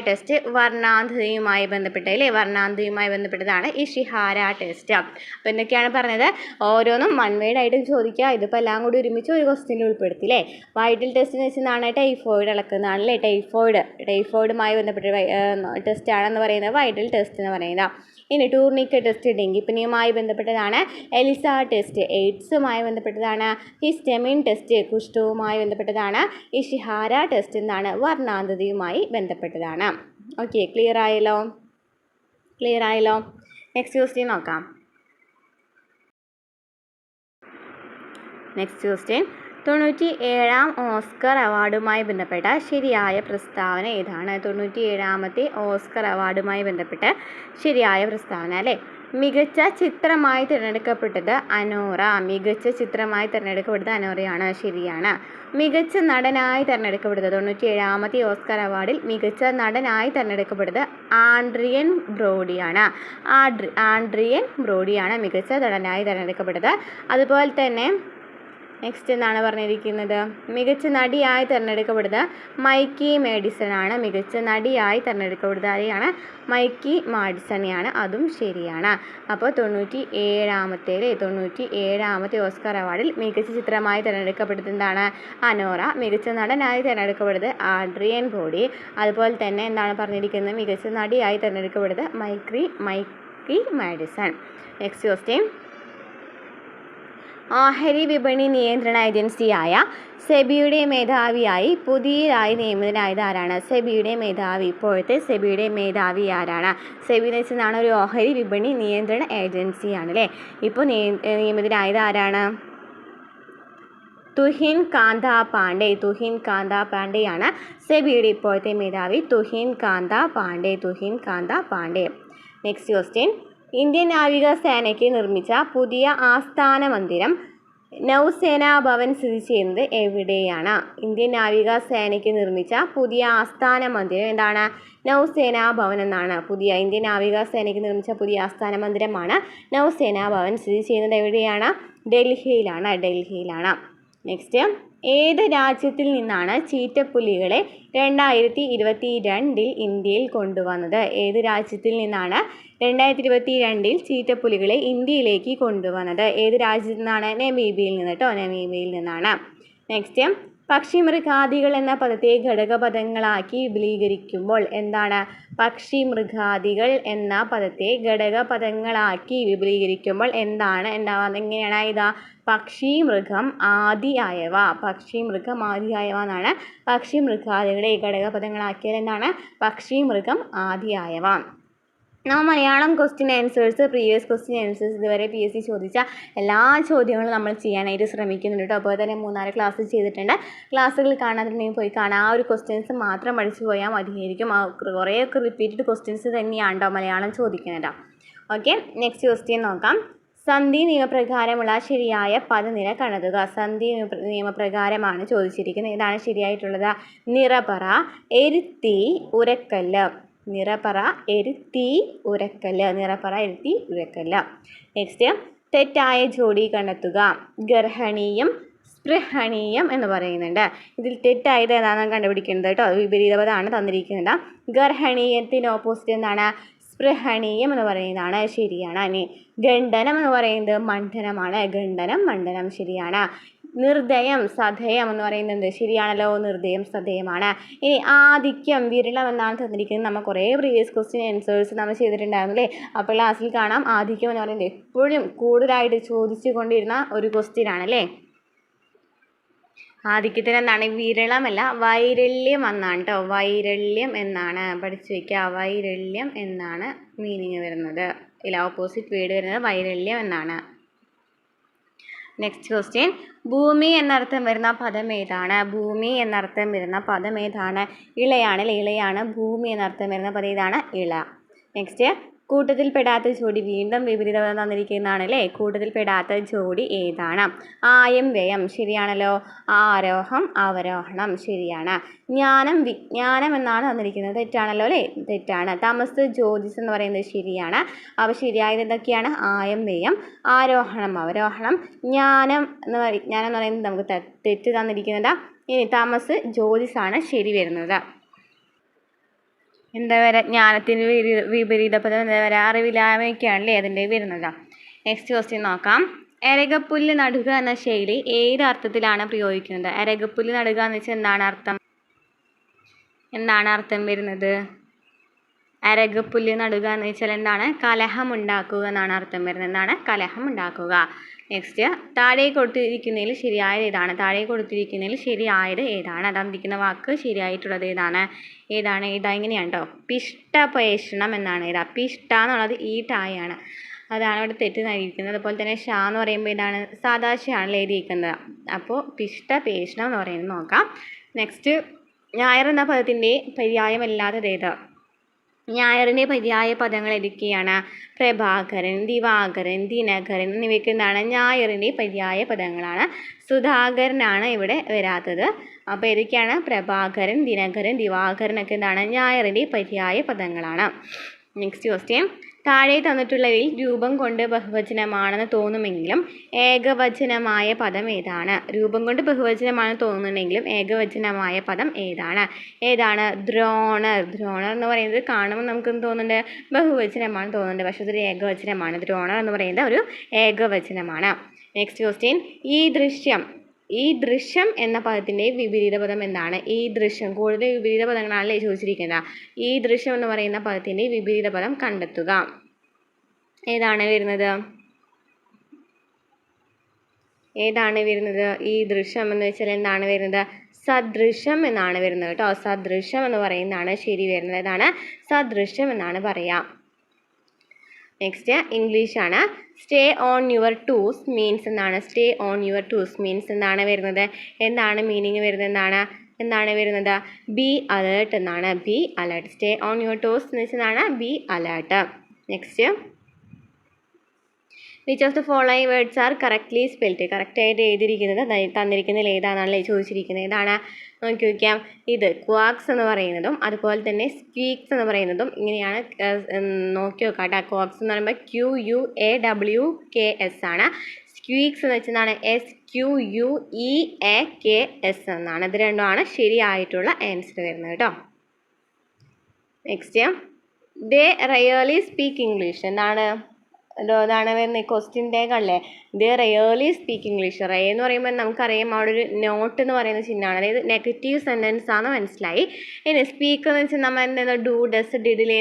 [SPEAKER 1] ടെസ്റ്റ് വർണ്ണാന്ധതയുമായി ബന്ധപ്പെട്ടതാണ് ഇഷിഹാര ടെസ്റ്റ്. അപ്പോൾ എന്തൊക്കെയാണ് പറഞ്ഞത്? ഓരോന്നും വൺ വേർഡ് ആയിട്ട് ചോദിക്കുക. ഇതിപ്പോൾ എല്ലാം കൂടി ഒരുമിച്ച് ഒരു ക്വസ്റ്റ്യനിൽ ഉൾപ്പെടുത്തി അല്ലേ? വൈഡൽ ടെസ്റ്റ് എന്ന് വെച്ചാൽ ടൈഫോയിഡ് അളക്കുന്നതാണ് അല്ലേ? ടൈഫോയിഡുമായി ബന്ധപ്പെട്ട ടെസ്റ്റാണെന്ന് പറയുന്നത് വൈഡൽ ടെസ്റ്റ് എന്ന് പറയുന്നത്. ഇനി ടൂർണിക്കറ്റ് ടെസ്റ്റ് ഡെങ്കിപ്പനിയുമായി ബന്ധപ്പെട്ടതാണ്. എലിസ ടെസ്റ്റ് എയ്ഡ്സുമായി ബന്ധപ്പെട്ടതാണ്. ഹിസ്റ്റമിൻ ടെസ്റ്റ് കുഷ്ഠവുമായി ബന്ധപ്പെട്ടതാണ്. ഇഷിഹാര ടെസ്റ്റ് എന്താണ്? വർണ്ണാന്ധതയുമായി ബന്ധപ്പെട്ടതാണ്. ഓക്കെ, ക്ലിയർ ആയല്ലോ? നെക്സ്റ്റ് ക്വസ്റ്റ്യൻ നോക്കാം. നെക്സ്റ്റ് ക്വസ്റ്റ്യൻ, 97ാം ഓസ്കർ അവാർഡുമായി ബന്ധപ്പെട്ട ശരിയായ പ്രസ്താവന ഏതാണ്? 97ാമത്തെ ഓസ്കർ അവാർഡുമായി ബന്ധപ്പെട്ട് ശരിയായ പ്രസ്താവന അല്ലേ? മികച്ച ചിത്രമായി തിരഞ്ഞെടുക്കപ്പെട്ടത് അനോറയാണ്. ശരിയാണ്. മികച്ച നടനായി തിരഞ്ഞെടുക്കപ്പെട്ടത് 97ാമത്തെ ഓസ്കർ അവാർഡിൽ മികച്ച നടനായി തിരഞ്ഞെടുക്കപ്പെട്ടത് ആഡ്രിയൻ ബ്രോഡിയാണ് മികച്ച നടനായി തിരഞ്ഞെടുക്കപ്പെട്ടത്. അതുപോലെ തന്നെ നെക്സ്റ്റ് എന്താണ് പറഞ്ഞിരിക്കുന്നത്? മികച്ച നടിയായി തിരഞ്ഞെടുക്കപ്പെടുന്നത് മൈക്കി മാഡിസൺ ആണ്. മൈക്കി മാഡിസണെയാണ്. അതും ശരിയാണ്. അപ്പോൾ 97ാമത്തെ ഓസ്കാർ അവാർഡിൽ മികച്ച ചിത്രമായി തിരഞ്ഞെടുക്കപ്പെട്ടത് എന്താണ്? അനോറ. മികച്ച നടനായി തിരഞ്ഞെടുക്കപ്പെട്ടത് ആഡ്രിയൻ ബ്രോഡി. അതുപോലെ തന്നെ എന്താണ് പറഞ്ഞിരിക്കുന്നത്? മികച്ച നടിയായി തിരഞ്ഞെടുക്കപ്പെട്ടത് മൈക്കി മാഡിസൺ. നെക്സ്റ്റ് ക്വസ്റ്റ്യൻ, ഓഹരി വിപണി നിയന്ത്രണ ഏജൻസിയായ സെബിയുടെ മേധാവിയായി പുതിയതായി നിയമിതനായത് ആരാണ്? ഇപ്പോഴത്തെ സെബിയുടെ മേധാവി ആരാണ്? സെബി എന്ന് വെച്ചാൽ ഒരു ഓഹരി വിപണി നിയന്ത്രണ ഏജൻസിയാണ് അല്ലേ? ഇപ്പോൾ നിയമിതനായത് ആരാണ്? തുഹിൻ കാന്ത പാണ്ഡെയാണ് സെബിയുടെ ഇപ്പോഴത്തെ മേധാവി. തുഹിൻ കാന്ത പാണ്ഡെ. നെക്സ്റ്റ് ക്വസ്റ്റ്യൻ, ഇന്ത്യൻ നാവികസേനയ്ക്ക് നിർമ്മിച്ച പുതിയ ആസ്ഥാന മന്ദിരം നൗസേനാ ഭവൻ സ്ഥിതി ചെയ്യുന്നത് എവിടെയാണ്? ഇന്ത്യൻ നാവികസേനയ്ക്ക് നിർമ്മിച്ച പുതിയ ആസ്ഥാന മന്ദിരം എന്താണ്? നൗസേനാ ഭവൻ എന്നാണ്. ഇന്ത്യൻ നാവികസേനയ്ക്ക് നിർമ്മിച്ച പുതിയ ആസ്ഥാന മന്ദിരമാണ് നൗസേനാ ഭവൻ. സ്ഥിതി ചെയ്യുന്നത് എവിടെയാണ്? ഡൽഹിയിലാണ്. നെക്സ്റ്റ്, ഏത് രാജ്യത്തിൽ നിന്നാണ് ചീറ്റപ്പുലികളെ 2022 ഇന്ത്യയിൽ കൊണ്ടുവന്നത്? ഏത് രാജ്യത്തിൽ നിന്നാണ് 2022 ചീറ്റപ്പുലികളെ ഇന്ത്യയിലേക്ക് കൊണ്ടുവന്നത്? ഏത് രാജ്യത്തിൽ നിന്നാണ്? നമീബിയയിൽ നിന്നാണ്. നെക്സ്റ്റ്, പക്ഷിമൃഗാദികൾ എന്ന പദത്തെ ഘടകപദങ്ങളാക്കി വിപുലീകരിക്കുമ്പോൾ എന്താണ്? പക്ഷിമൃഗാദികൾ എന്ന പദത്തെ ഘടകപദങ്ങളാക്കി വിപുലീകരിക്കുമ്പോൾ എന്താണ് എങ്ങനെയാണ് ഇതാ? പക്ഷിമൃഗം ആദിയായവ എന്നാണ്. പക്ഷിമൃഗാദികളെ ഘടകപദങ്ങളാക്കിയാൽ എന്താണ്? പക്ഷിമൃഗം ആദിയായവ. നമ്മൾ Malayalam question answers, previous question answers ഇതുവരെ PSC ചോദിച്ച എല്ലാ ചോദ്യങ്ങളും നമ്മൾ ചെയ്യാനായിട്ട് ശ്രമിക്കുന്നുണ്ട് കേട്ടോ. അപ്പോൾ തന്നെ 3-4 ക്ലാസ് ചെയ്തിട്ടുണ്ട്. ക്ലാസ്സുകൾ കാണാതിട്ടുണ്ടെങ്കിൽ പോയി കാണാം. ആ ഒരു ക്വസ്റ്റ്യൻസ് മാത്രം പഠിച്ചു പോയാൽ മതിയായിരിക്കും. കുറേയൊക്കെ റിപ്പീറ്റഡ് ക്വസ്റ്റ്യൻസ് തന്നെയാണ് കേട്ടോ മലയാളം ചോദിക്കുന്നത്. ഓക്കെ, നെക്സ്റ്റ് ക്വസ്റ്റ്യൻ നോക്കാം. സന്ധി നിയമപ്രകാരമുള്ള ശരിയായ പദനിര കണ്ടെത്തുക. സന്ധി നിയമപ്രകാരമാണ് ചോദിച്ചിരിക്കുന്നത്. ഇതാണ് ശരിയായിട്ടുള്ളത്. നിറപറ, എരുത്തി, ഉരക്കല്ല്. നെക്സ്റ്റ്, തെറ്റായ ജോഡി കണ്ടെത്തുക. ഗർഹണീയം, സ്പൃഹണീയം എന്ന് പറയുന്നുണ്ട്. ഇതിൽ തെറ്റായത് ഏതാണെന്ന് കണ്ടുപിടിക്കുന്നത് കേട്ടോ. വിപരീത പദമാണ് തന്നിരിക്കുന്നത്. ഗർഹണീയത്തിന് ഓപ്പോസിറ്റ് എന്താണ്? സ്പൃഹണീയം എന്ന് പറയുന്നതാണ് ശരിയാണ്. ഇനി ഖണ്ഡനം എന്ന് പറയുന്നത് മണ്ഡനമാണ്. ഖണ്ഡനം മണ്ഡനം ശരിയാണ്. നിർദ്ദയം സധയം എന്ന് പറയുന്നത് ശരിയാണല്ലോ. നിർദ്ദയം സധയമാണ്. ഇനി ആധിക്യം വിരളം എന്നാണ് തന്നിരിക്കുന്നത്. നമ്മൾ കുറേ പ്രീവിയസ് ക്വസ്റ്റ്യൻ ആൻസേഴ്സ് നമ്മൾ ചെയ്തിട്ടുണ്ടായിരുന്നു അല്ലേ. അപ്പോൾ ക്ലാസ്സിൽ കാണാം ആധിക്യം എന്ന് പറയുന്നത് എപ്പോഴും കൂടുതലായിട്ട് ചോദിച്ചു കൊണ്ടിരുന്ന ഒരു ക്വസ്റ്റ്യൻ ആണല്ലേ. ആധിക്യത്തിന് എന്താണ്? വിരളമല്ല വൈരല്യം എന്നാണ് കേട്ടോ. വൈരല്യം എന്നാണ് പഠിച്ചു വയ്ക്കുക. വൈരല്യം എന്നാണ് മീനിങ് വരുന്നത്. ഇല്ല, ഓപ്പോസിറ്റ് വേർഡ് വരുന്നത് വൈരല്യം എന്നാണ്. നെക്സ്റ്റ് ക്വസ്റ്റ്യൻ, ഭൂമി എന്നർത്ഥം വരുന്ന പദം ഏതാണ്? ഭൂമി എന്നർത്ഥം വരുന്ന പദം ഏതാണ്? ഇളയാണ് അല്ലേ. ഇളയാണ്. ഭൂമി എന്നർത്ഥം വരുന്ന പദം ഏതാണ്? ഇള. നെക്സ്റ്റ്, കൂട്ടത്തിൽ പെടാത്ത ജോഡി. വീണ്ടും വിപരീത പദം തന്നിരിക്കുന്നതാണ് അല്ലേ. കൂട്ടത്തിൽ പെടാത്ത ജോഡി ഏതാണ്? ആയം വ്യയം ശരിയാണല്ലോ. ആരോഹം അവരോഹണം ശരിയാണ്. ജ്ഞാനം വിജ്ഞാനം എന്നാണ് തന്നിരിക്കുന്നത്. തെറ്റാണല്ലോ അല്ലേ. തെറ്റാണ്. തമസ് ജ്യോതിസ് എന്ന് പറയുന്നത് ശരിയാണ്. അപ്പോൾ ശരിയായത് എന്തൊക്കെയാണ്? ആയം വ്യയം, ആരോഹണം അവരോഹണം, ജ്ഞാനം വിജ്ഞാനം എന്ന് പറയുന്നത് നമുക്ക് തെറ്റ് തന്നിരിക്കുന്നത്. ഇനി തമസ് ജ്യോതിസാണ് ശരി വരുന്നത്. എന്താ പറയുക? ജ്ഞാനത്തിന് വിപരീത പദം എന്താ പറയുക? അറിവില്ലായ്മയൊക്കെയാണല്ലേ അതിൻ്റെ വരുന്നത്. നെക്സ്റ്റ് ക്വസ്റ്റ്യൻ നോക്കാം. എരകപ്പുല്ല് നടുക എന്ന ശൈലി ഏത് അർത്ഥത്തിലാണ് പ്രയോഗിക്കുന്നത്? എരകപ്പുല്ല് നടുക എന്ന് വെച്ചാൽ എന്താണ് അർത്ഥം? എന്താണ് അർത്ഥം വരുന്നത്? അരകപ്പുല്ല് നടുക എന്ന് വെച്ചാൽ എന്താണ്? കലഹം ഉണ്ടാക്കുക എന്നാണ് അർത്ഥം വരുന്നത്. എന്താണ്? കലഹം ഉണ്ടാക്കുക. നെക്സ്റ്റ്, താഴെ കൊടുത്തിരിക്കുന്നതിൽ ശരിയായത് ഏതാണ്? താഴെ കൊടുത്തിരിക്കുന്നതിൽ ശരിയായത് ഏതാണ്? തന്നിരിക്കുന്ന വാക്ക് ശരിയായിട്ടുള്ളത് ഏതാണ്? ഇതാ ഇങ്ങനെയാണ് കേട്ടോ. പിഷ്ടപേഷണം എന്നാണ് ഇതാ. പിഷ്ട എന്നുള്ളത് ഈ ടായാണ്. അതാണ് ഇവിടെ തെറ്റ് നൽകിയിരിക്കുന്നത്. അതുപോലെ തന്നെ ഷ എന്ന് പറയുമ്പോൾ ഇതാണ് സാധാ ഷാണല്ലോ എഴുതിയിരിക്കുന്നത്. അപ്പോൾ പിഷ്ടപേഷണം എന്ന് പറയുന്നത് നോക്കാം. നെക്സ്റ്റ്, ഞായർ എന്ന പദത്തിൻ്റെ പര്യായമല്ലാത്തത് ഏത്? ഞായറിൻ്റെ പര്യായ പദങ്ങൾ ഏതൊക്കെയാണ്? പ്രഭാകരൻ, ദിവാകരൻ, ദിനകരൻ എന്നിവയ്ക്ക് എന്താണ്? ഞായറിൻ്റെ പര്യായ പദങ്ങളാണ്. സുധാകരനാണ് ഇവിടെ വരാത്തത്. അപ്പോൾ ഏതൊക്കെയാണ്? പ്രഭാകരൻ, ദിനകരൻ, ദിവാകരൻ ഒക്കെ എന്താണ്? ഞായറിൻ്റെ പര്യായ പദങ്ങളാണ്. നെക്സ്റ്റ് ക്വസ്റ്റ്യൻ, താഴെ തന്നിട്ടുള്ളവയിൽ രൂപം കൊണ്ട് ബഹുവചനമാണെന്ന് തോന്നുമെങ്കിലും ഏകവചനമായ പദം ഏതാണ്? രൂപം കൊണ്ട് ബഹുവചനമാണെന്ന് തോന്നുന്നുണ്ടെങ്കിലും ഏകവചനമായ പദം ഏതാണ്? ദ്രോണർ. ദ്രോണർ എന്ന് പറയുന്നത് കാണുമ്പോൾ നമുക്ക് തോന്നുന്നുണ്ട് ബഹുവചനമാണെന്ന് തോന്നുന്നുണ്ട്. പക്ഷേ അതൊരു ഏകവചനമാണ്. ദ്രോണർ എന്ന് പറയുന്നത് ഒരു ഏകവചനമാണ്. നെക്സ്റ്റ് ക്വസ്റ്റ്യൻ, ഈ ദൃശ്യം എന്ന പദത്തിൻ്റെ വിപരീത പദം എന്താണ്? ഈ ദൃശ്യം. കൂടുതൽ വിപരീത പദങ്ങളാണല്ലേ ചോദിച്ചിരിക്കുന്നത്. ഈ ദൃശ്യം എന്ന് പറയുന്ന പദത്തിൻ്റെ വിപരീത പദം കണ്ടെത്തുക. ഏതാണ് വരുന്നത്? ഈ ദൃശ്യം എന്ന് വെച്ചാൽ എന്താണ് വരുന്നത്? സദൃശ്യം എന്നാണ് വരുന്നത് കേട്ടോ. സദൃശ്യം എന്ന് പറയുന്നതാണ് ശരി വരുന്നത്. ഏതാണ്? സദൃശ്യം എന്നാണ് പറയാം. നെക്സ്റ്റ് ഇംഗ്ലീഷാണ്. Stay on your toes means എന്താണ്? Stay on your toes means എന്താണ് വരുന്നത്? എന്താണ് മീനിങ് വരുന്നത്? എന്താണ് വരുന്നത്? ബി അലേർട്ട് എന്നാണ്. Be alert. Stay on your toes എന്ന് വെച്ചതാണ് be alert. Next, which of the following words are correctly spelled? കറക്റ്റായിട്ട് എഴുതിയിരിക്കുന്നത് തന്നിരിക്കുന്നതിൽ ഏതാണെന്നല്ലേ ചോദിച്ചിരിക്കുന്നത്. ഏതാണ്? നോക്കി വയ്ക്കാം. ഇത് ക്വാക്സ് എന്ന് പറയുന്നതും അതുപോലെ തന്നെ സ്ക്വീക്സ് എന്ന് പറയുന്നതും ഇങ്ങനെയാണ്. നോക്കി വെക്കാം കേട്ടോ. ക്വാക്സ് എന്ന് പറയുമ്പോൾ QUAWKS ആണ്. സ്ക്വീക്സ് എന്ന് വെച്ചതാണ് SQUEAKS എന്നാണ്. ഇത് രണ്ടുമാണ് ശരിയായിട്ടുള്ള ആൻസർ വരുന്നത് കേട്ടോ. നെക്സ്റ്റ്, ദേ റയർലി സ്പീക്ക് ഇംഗ്ലീഷ്. എന്താണ് വരുന്നത്? ക്വസ്റ്റ്യൻ ടാഗ് അല്ലേ. ദേ റയർലി സ്പീക്ക് ഇംഗ്ലീഷ്. റേ എന്ന് പറയുമ്പോൾ നമുക്കറിയാം അവിടെ ഒരു നോട്ട് എന്ന് പറയുന്ന ചിഹ്നമാണ്. അതായത് നെഗറ്റീവ് സെൻറ്റൻസ് ആണ് മനസ്സിലായി. ഇനി സ്പീക്ക് എന്ന് വെച്ചാൽ നമ്മൾ എന്താ ഡു ഡസ് ഡിഡിൽ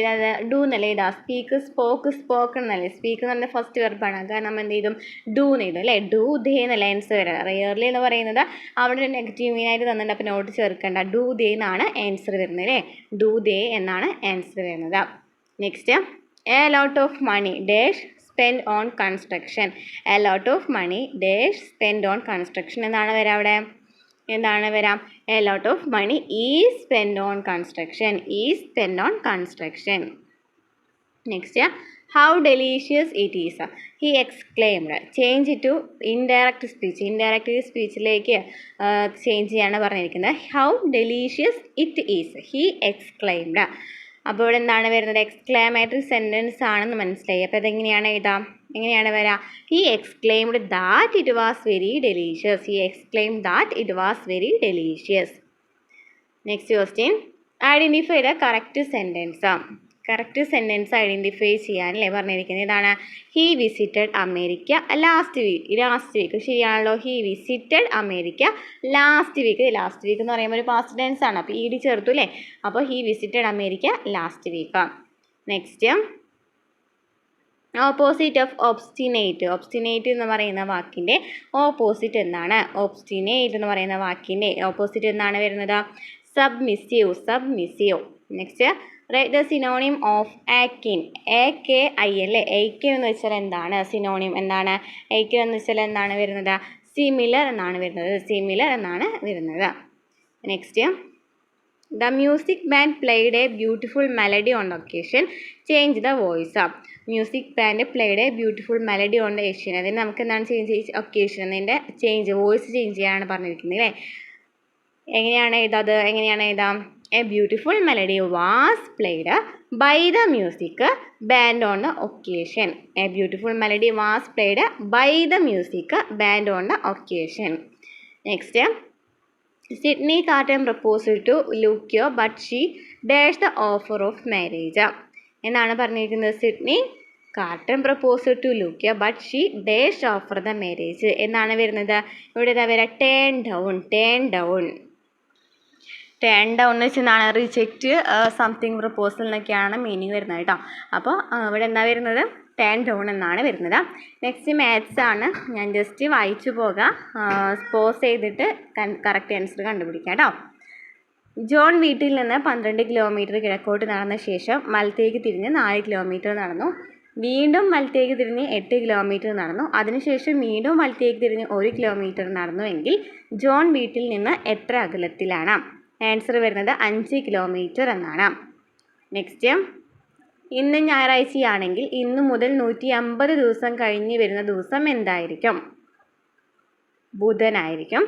[SPEAKER 1] ഡു എന്നല്ലേ ഇതാ. സ്പീക്ക് സ്പോക്ക് എന്നല്ലേ. സ്പീക്ക് എന്ന് പറഞ്ഞാൽ ഫസ്റ്റ് വെർബാണ്. കാരണം നമ്മൾ എന്ത് ചെയ്തും ഡു എന്ന് ചെയ്തു അല്ലേ. ഡു ദേ എന്നല്ല ആൻസർ വരിക. റയർലി എന്ന് പറയുന്നത് അവിടെ ഒരു നെഗറ്റീവ് മീനായിട്ട് തന്നിട്ടുണ്ട്. അപ്പോൾ നോട്ട് ചേർക്കേണ്ട. ഡു ദേ എന്നാണ് ആൻസർ വരുന്നത് അല്ലേ. ഡു ദേ എന്നാണ് ആൻസർ വരുന്നത്. Next, a lot of money dash spend on construction. A lot of money dash spend on construction എന്താണ് വരാം അവിടെ? എന്താണ് വരാം? A lot of money is spent on construction. Next, how delicious it is. He exclaimed. Change it to indirect speech. Indirect speechലേക്ക് change ചെയ്യാണ് പറഞ്ഞിരിക്കുന്നത്. How delicious it is. He exclaimed. അപ്പോൾ ഇവിടെ എന്താണ് വരുന്നത്? എക്സ്ക്ലാമേറ്ററി സെൻറ്റൻസ് ആണെന്ന് മനസ്സിലായി. അപ്പോൾ അതെങ്ങനെയാണ് എഴുതാം? എങ്ങനെയാണ് വരാം? He exclaimed that it was very delicious. Next question, identify the correct sentence. Correct sentence identify ചെയ്യാനല്ലേ പറഞ്ഞിരിക്കുന്നത്. ഇതാണ് he visited America last week ശരിയാണല്ലോ. He visited America last week എന്ന് പറയുമ്പോൾ ഒരു പാസ്റ്റ് ടെൻസ് ആണ്. അപ്പോൾ ഇ ഡി ചേർത്തു അല്ലേ. അപ്പോൾ he visited America last week. Next opposite of obstinate എന്ന് പറയുന്ന വാക്കിൻ്റെ ഓപ്പോസിറ്റ് എന്താണ്? ഒബ്സ്റ്റിനേറ്റ് എന്ന് പറയുന്ന വാക്കിൻ്റെ ഓപ്പോസിറ്റ് എന്താണ് വരുന്നത്? Submissive. Next write the synonym of akin. AKIN അല്ലേ. AKIN എന്ന് വെച്ചാൽ എന്താണ്? സിനോണിം എന്താണ്? AKIN എന്ന് വെച്ചാൽ എന്താണ് വരുന്നത്? സിമിലർ എന്നാണ് വരുന്നത്. Next the music band played A beautiful melody on occasion change the voice. Music band played A beautiful melody on the occasion. അതിന് നമുക്ക് എന്താണ് ഒക്കേഷൻ എന്നതിൻ്റെ വോയിസ് ചേഞ്ച് ചെയ്യാനാണ് പറഞ്ഞിരിക്കുന്നത് അല്ലേ. എങ്ങനെയാണ് എഴുതാം? A beautiful melody was played by the music band on the occasion. A beautiful melody was played by the music band on the occasion. Next Sydney Carton proposal to Lucie but she dash the offer of marriage. എന്നാണ് പറഞ്ഞിരിക്കുന്നത്? Sydney Carton proposal to Lucie but she dash offer the marriage എന്നാണ് വരുന്നത്. ഇവിടെ എന്താ വരിക? Turn down എന്ന് വെച്ചെന്താണ്? Reject something proposal എന്നൊക്കെയാണ് മീനിങ് വരുന്നത് കേട്ടോ. അപ്പോൾ ഇവിടെ എന്താ വരുന്നത്? ടേൺ ഡൗൺ എന്നാണ് വരുന്നത്. നെക്സ്റ്റ് മാത്സ് ആണ്. ഞാൻ ജസ്റ്റ് വായിച്ചു പോകാം. പോസ് ചെയ്തിട്ട് കറക്റ്റ് ആൻസർ കണ്ടുപിടിക്കാം കേട്ടോ. ജോൺ വീട്ടിൽ നിന്ന് 12 കിലോമീറ്റർ കിഴക്കോട്ട് നടന്ന ശേഷം വലത്തേക്ക് തിരിഞ്ഞ് 4 കിലോമീറ്റർ നടന്നു. വീണ്ടും വലത്തേക്ക് തിരിഞ്ഞ് 8 കിലോമീറ്റർ നടന്നു. അതിനുശേഷം വീണ്ടും വലത്തേക്ക് തിരിഞ്ഞ് 1 കിലോമീറ്റർ നടന്നുവെങ്കിൽ ജോൺ വീട്ടിൽ നിന്ന് എത്ര അകലത്തിലാണ്? ആൻസർ വരുന്നത് 5 കിലോമീറ്റർ എന്നാണ്. നെക്സ്റ്റ് ഇന്ന് ഞായറാഴ്ചയാണെങ്കിൽ ഇന്ന് മുതൽ 150 ദിവസം കഴിഞ്ഞ് വരുന്ന ദിവസം എന്തായിരിക്കും? ബുധനായിരിക്കും.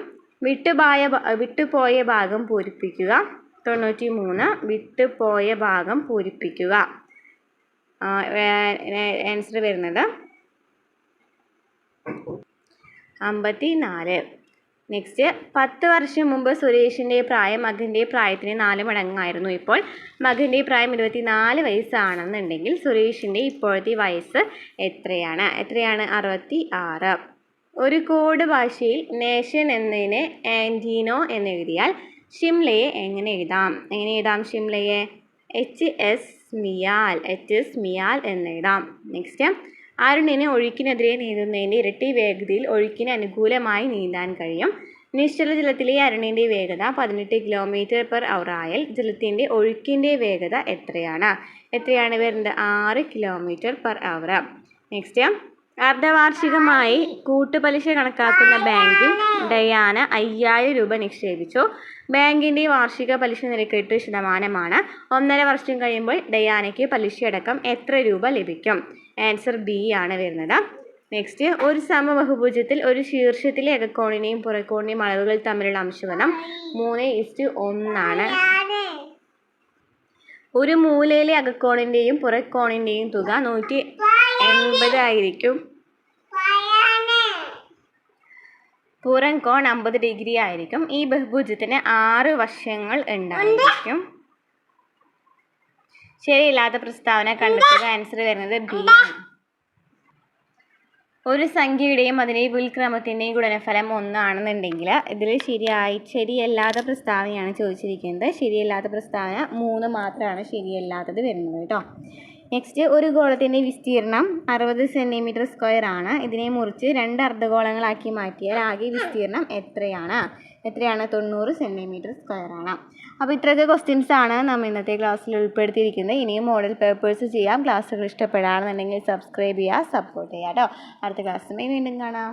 [SPEAKER 1] വിട്ടുപോയ ഭാഗം പൂരിപ്പിക്കുക. 93. വിട്ടുപോയ ഭാഗം പൂരിപ്പിക്കുക. ആൻസർ വരുന്നത് 54. നെക്സ്റ്റ് 10 വർഷം മുമ്പ് സുരേഷിൻ്റെ പ്രായം മകൻ്റെ പ്രായത്തിന് 4 മടങ്ങായിരുന്നു. ഇപ്പോൾ മകൻ്റെ പ്രായം 24 വയസ്സാണെന്നുണ്ടെങ്കിൽ സുരേഷിൻ്റെ ഇപ്പോഴത്തെ വയസ്സ് എത്രയാണ്? 66. ഒരു കോഡ് ഭാഷയിൽ നേഷൻ എന്നതിനെ ആൻറ്റീനോ എന്നെഴുതിയാൽ ഷിംലയെ എങ്ങനെ എഴുതാം? ഷിംലയെ HS മിയാൽ എന്നെഴുതാം. നെക്സ്റ്റ് അരുണിന് ഒഴുക്കിനെതിരെ നീന്തുന്നതിൻ്റെ ഇരട്ടി വേഗതയിൽ ഒഴുക്കിന് അനുകൂലമായി നീന്താൻ കഴിയും. നിശ്ചല ജലത്തിലെ അരുണിൻ്റെ വേഗത 18 km/h ആയാൽ ജലത്തിൻ്റെ ഒഴുക്കിൻ്റെ വേഗത എത്രയാണ് വരുന്നത്? 6 km/h. നെക്സ്റ്റ് അർദ്ധവാർഷികമായി കൂട്ടുപലിശ കണക്കാക്കുന്ന ബാങ്കിൽ ഡയാന 5000 രൂപ നിക്ഷേപിച്ചു. ബാങ്കിൻ്റെ വാർഷിക പലിശ നിരക്ക് 8%. 1.5 വർഷം കഴിയുമ്പോൾ ഡയാനയ്ക്ക് പലിശയടക്കം എത്ര രൂപ ലഭിക്കും? ആൻസർ B ആണ് വരുന്നത്. നെക്സ്റ്റ് ഒരു സമബഹുഭുജത്തിൽ ഒരു ശീർഷത്തിലെ അകക്കോണിനെയും പുറക്കോണിനെയും അളവുകൾ തമ്മിലുള്ള അംശബന്ധം 3:1 ആണ്. ഒരു മൂലയിലെ അകക്കോണിൻ്റെയും പുറക്കോണിൻ്റെയും തുക 180 ആയിരിക്കും. പുറം കോൺ 50 ഡിഗ്രി ആയിരിക്കും. ഈ ബഹുഭുജത്തിന് 6 വശങ്ങൾ ഉണ്ടായിരിക്കും. ശരിയില്ലാത്ത പ്രസ്താവന കണ്ടെത്തുക. ആൻസർ വരുന്നത് B ആണ്. ഒരു സംഖ്യയുടെയും അതിൻ്റെ വ്യുൽക്രമത്തിൻ്റെയും ഗുണനഫലം 1 ആണെന്നുണ്ടെങ്കിൽ ഇതിൽ ശരിയല്ലാത്ത പ്രസ്താവനയാണ് ചോദിച്ചിരിക്കുന്നത്. ശരിയല്ലാത്ത പ്രസ്താവന 3 മാത്രമാണ് ശരിയല്ലാത്തത് വരുന്നത് കേട്ടോ. നെക്സ്റ്റ് ഒരു ഗോളത്തിൻ്റെ വിസ്തീർണം 60 cm² ആണ്. ഇതിനെ മുറിച്ച് 2 അർദ്ധഗോളങ്ങളാക്കി മാറ്റിയാൽ ആകെ വിസ്തീർണം എത്രയാണ്? 90 cm² ആണ്. അപ്പോൾ ഇത്രയൊക്കെ ക്വസ്റ്റ്യൻസ് ആണ് നമ്മൾ ഇന്നത്തെ ക്ലാസ്സിൽ ഉൾപ്പെടുത്തിയിരിക്കുന്നത്. ഇനിയും മോഡൽ പേപ്പേഴ്സ് ചെയ്യാം. ക്ലാസ്സുകൾ ഇഷ്ടപ്പെടുകയാണെന്നുണ്ടെങ്കിൽ സബ്സ്ക്രൈബ് ചെയ്യുക, സപ്പോർട്ട് ചെയ്യുക കേട്ടോ. അടുത്ത ക്ലാസ്സിൽ വീണ്ടും കാണാം.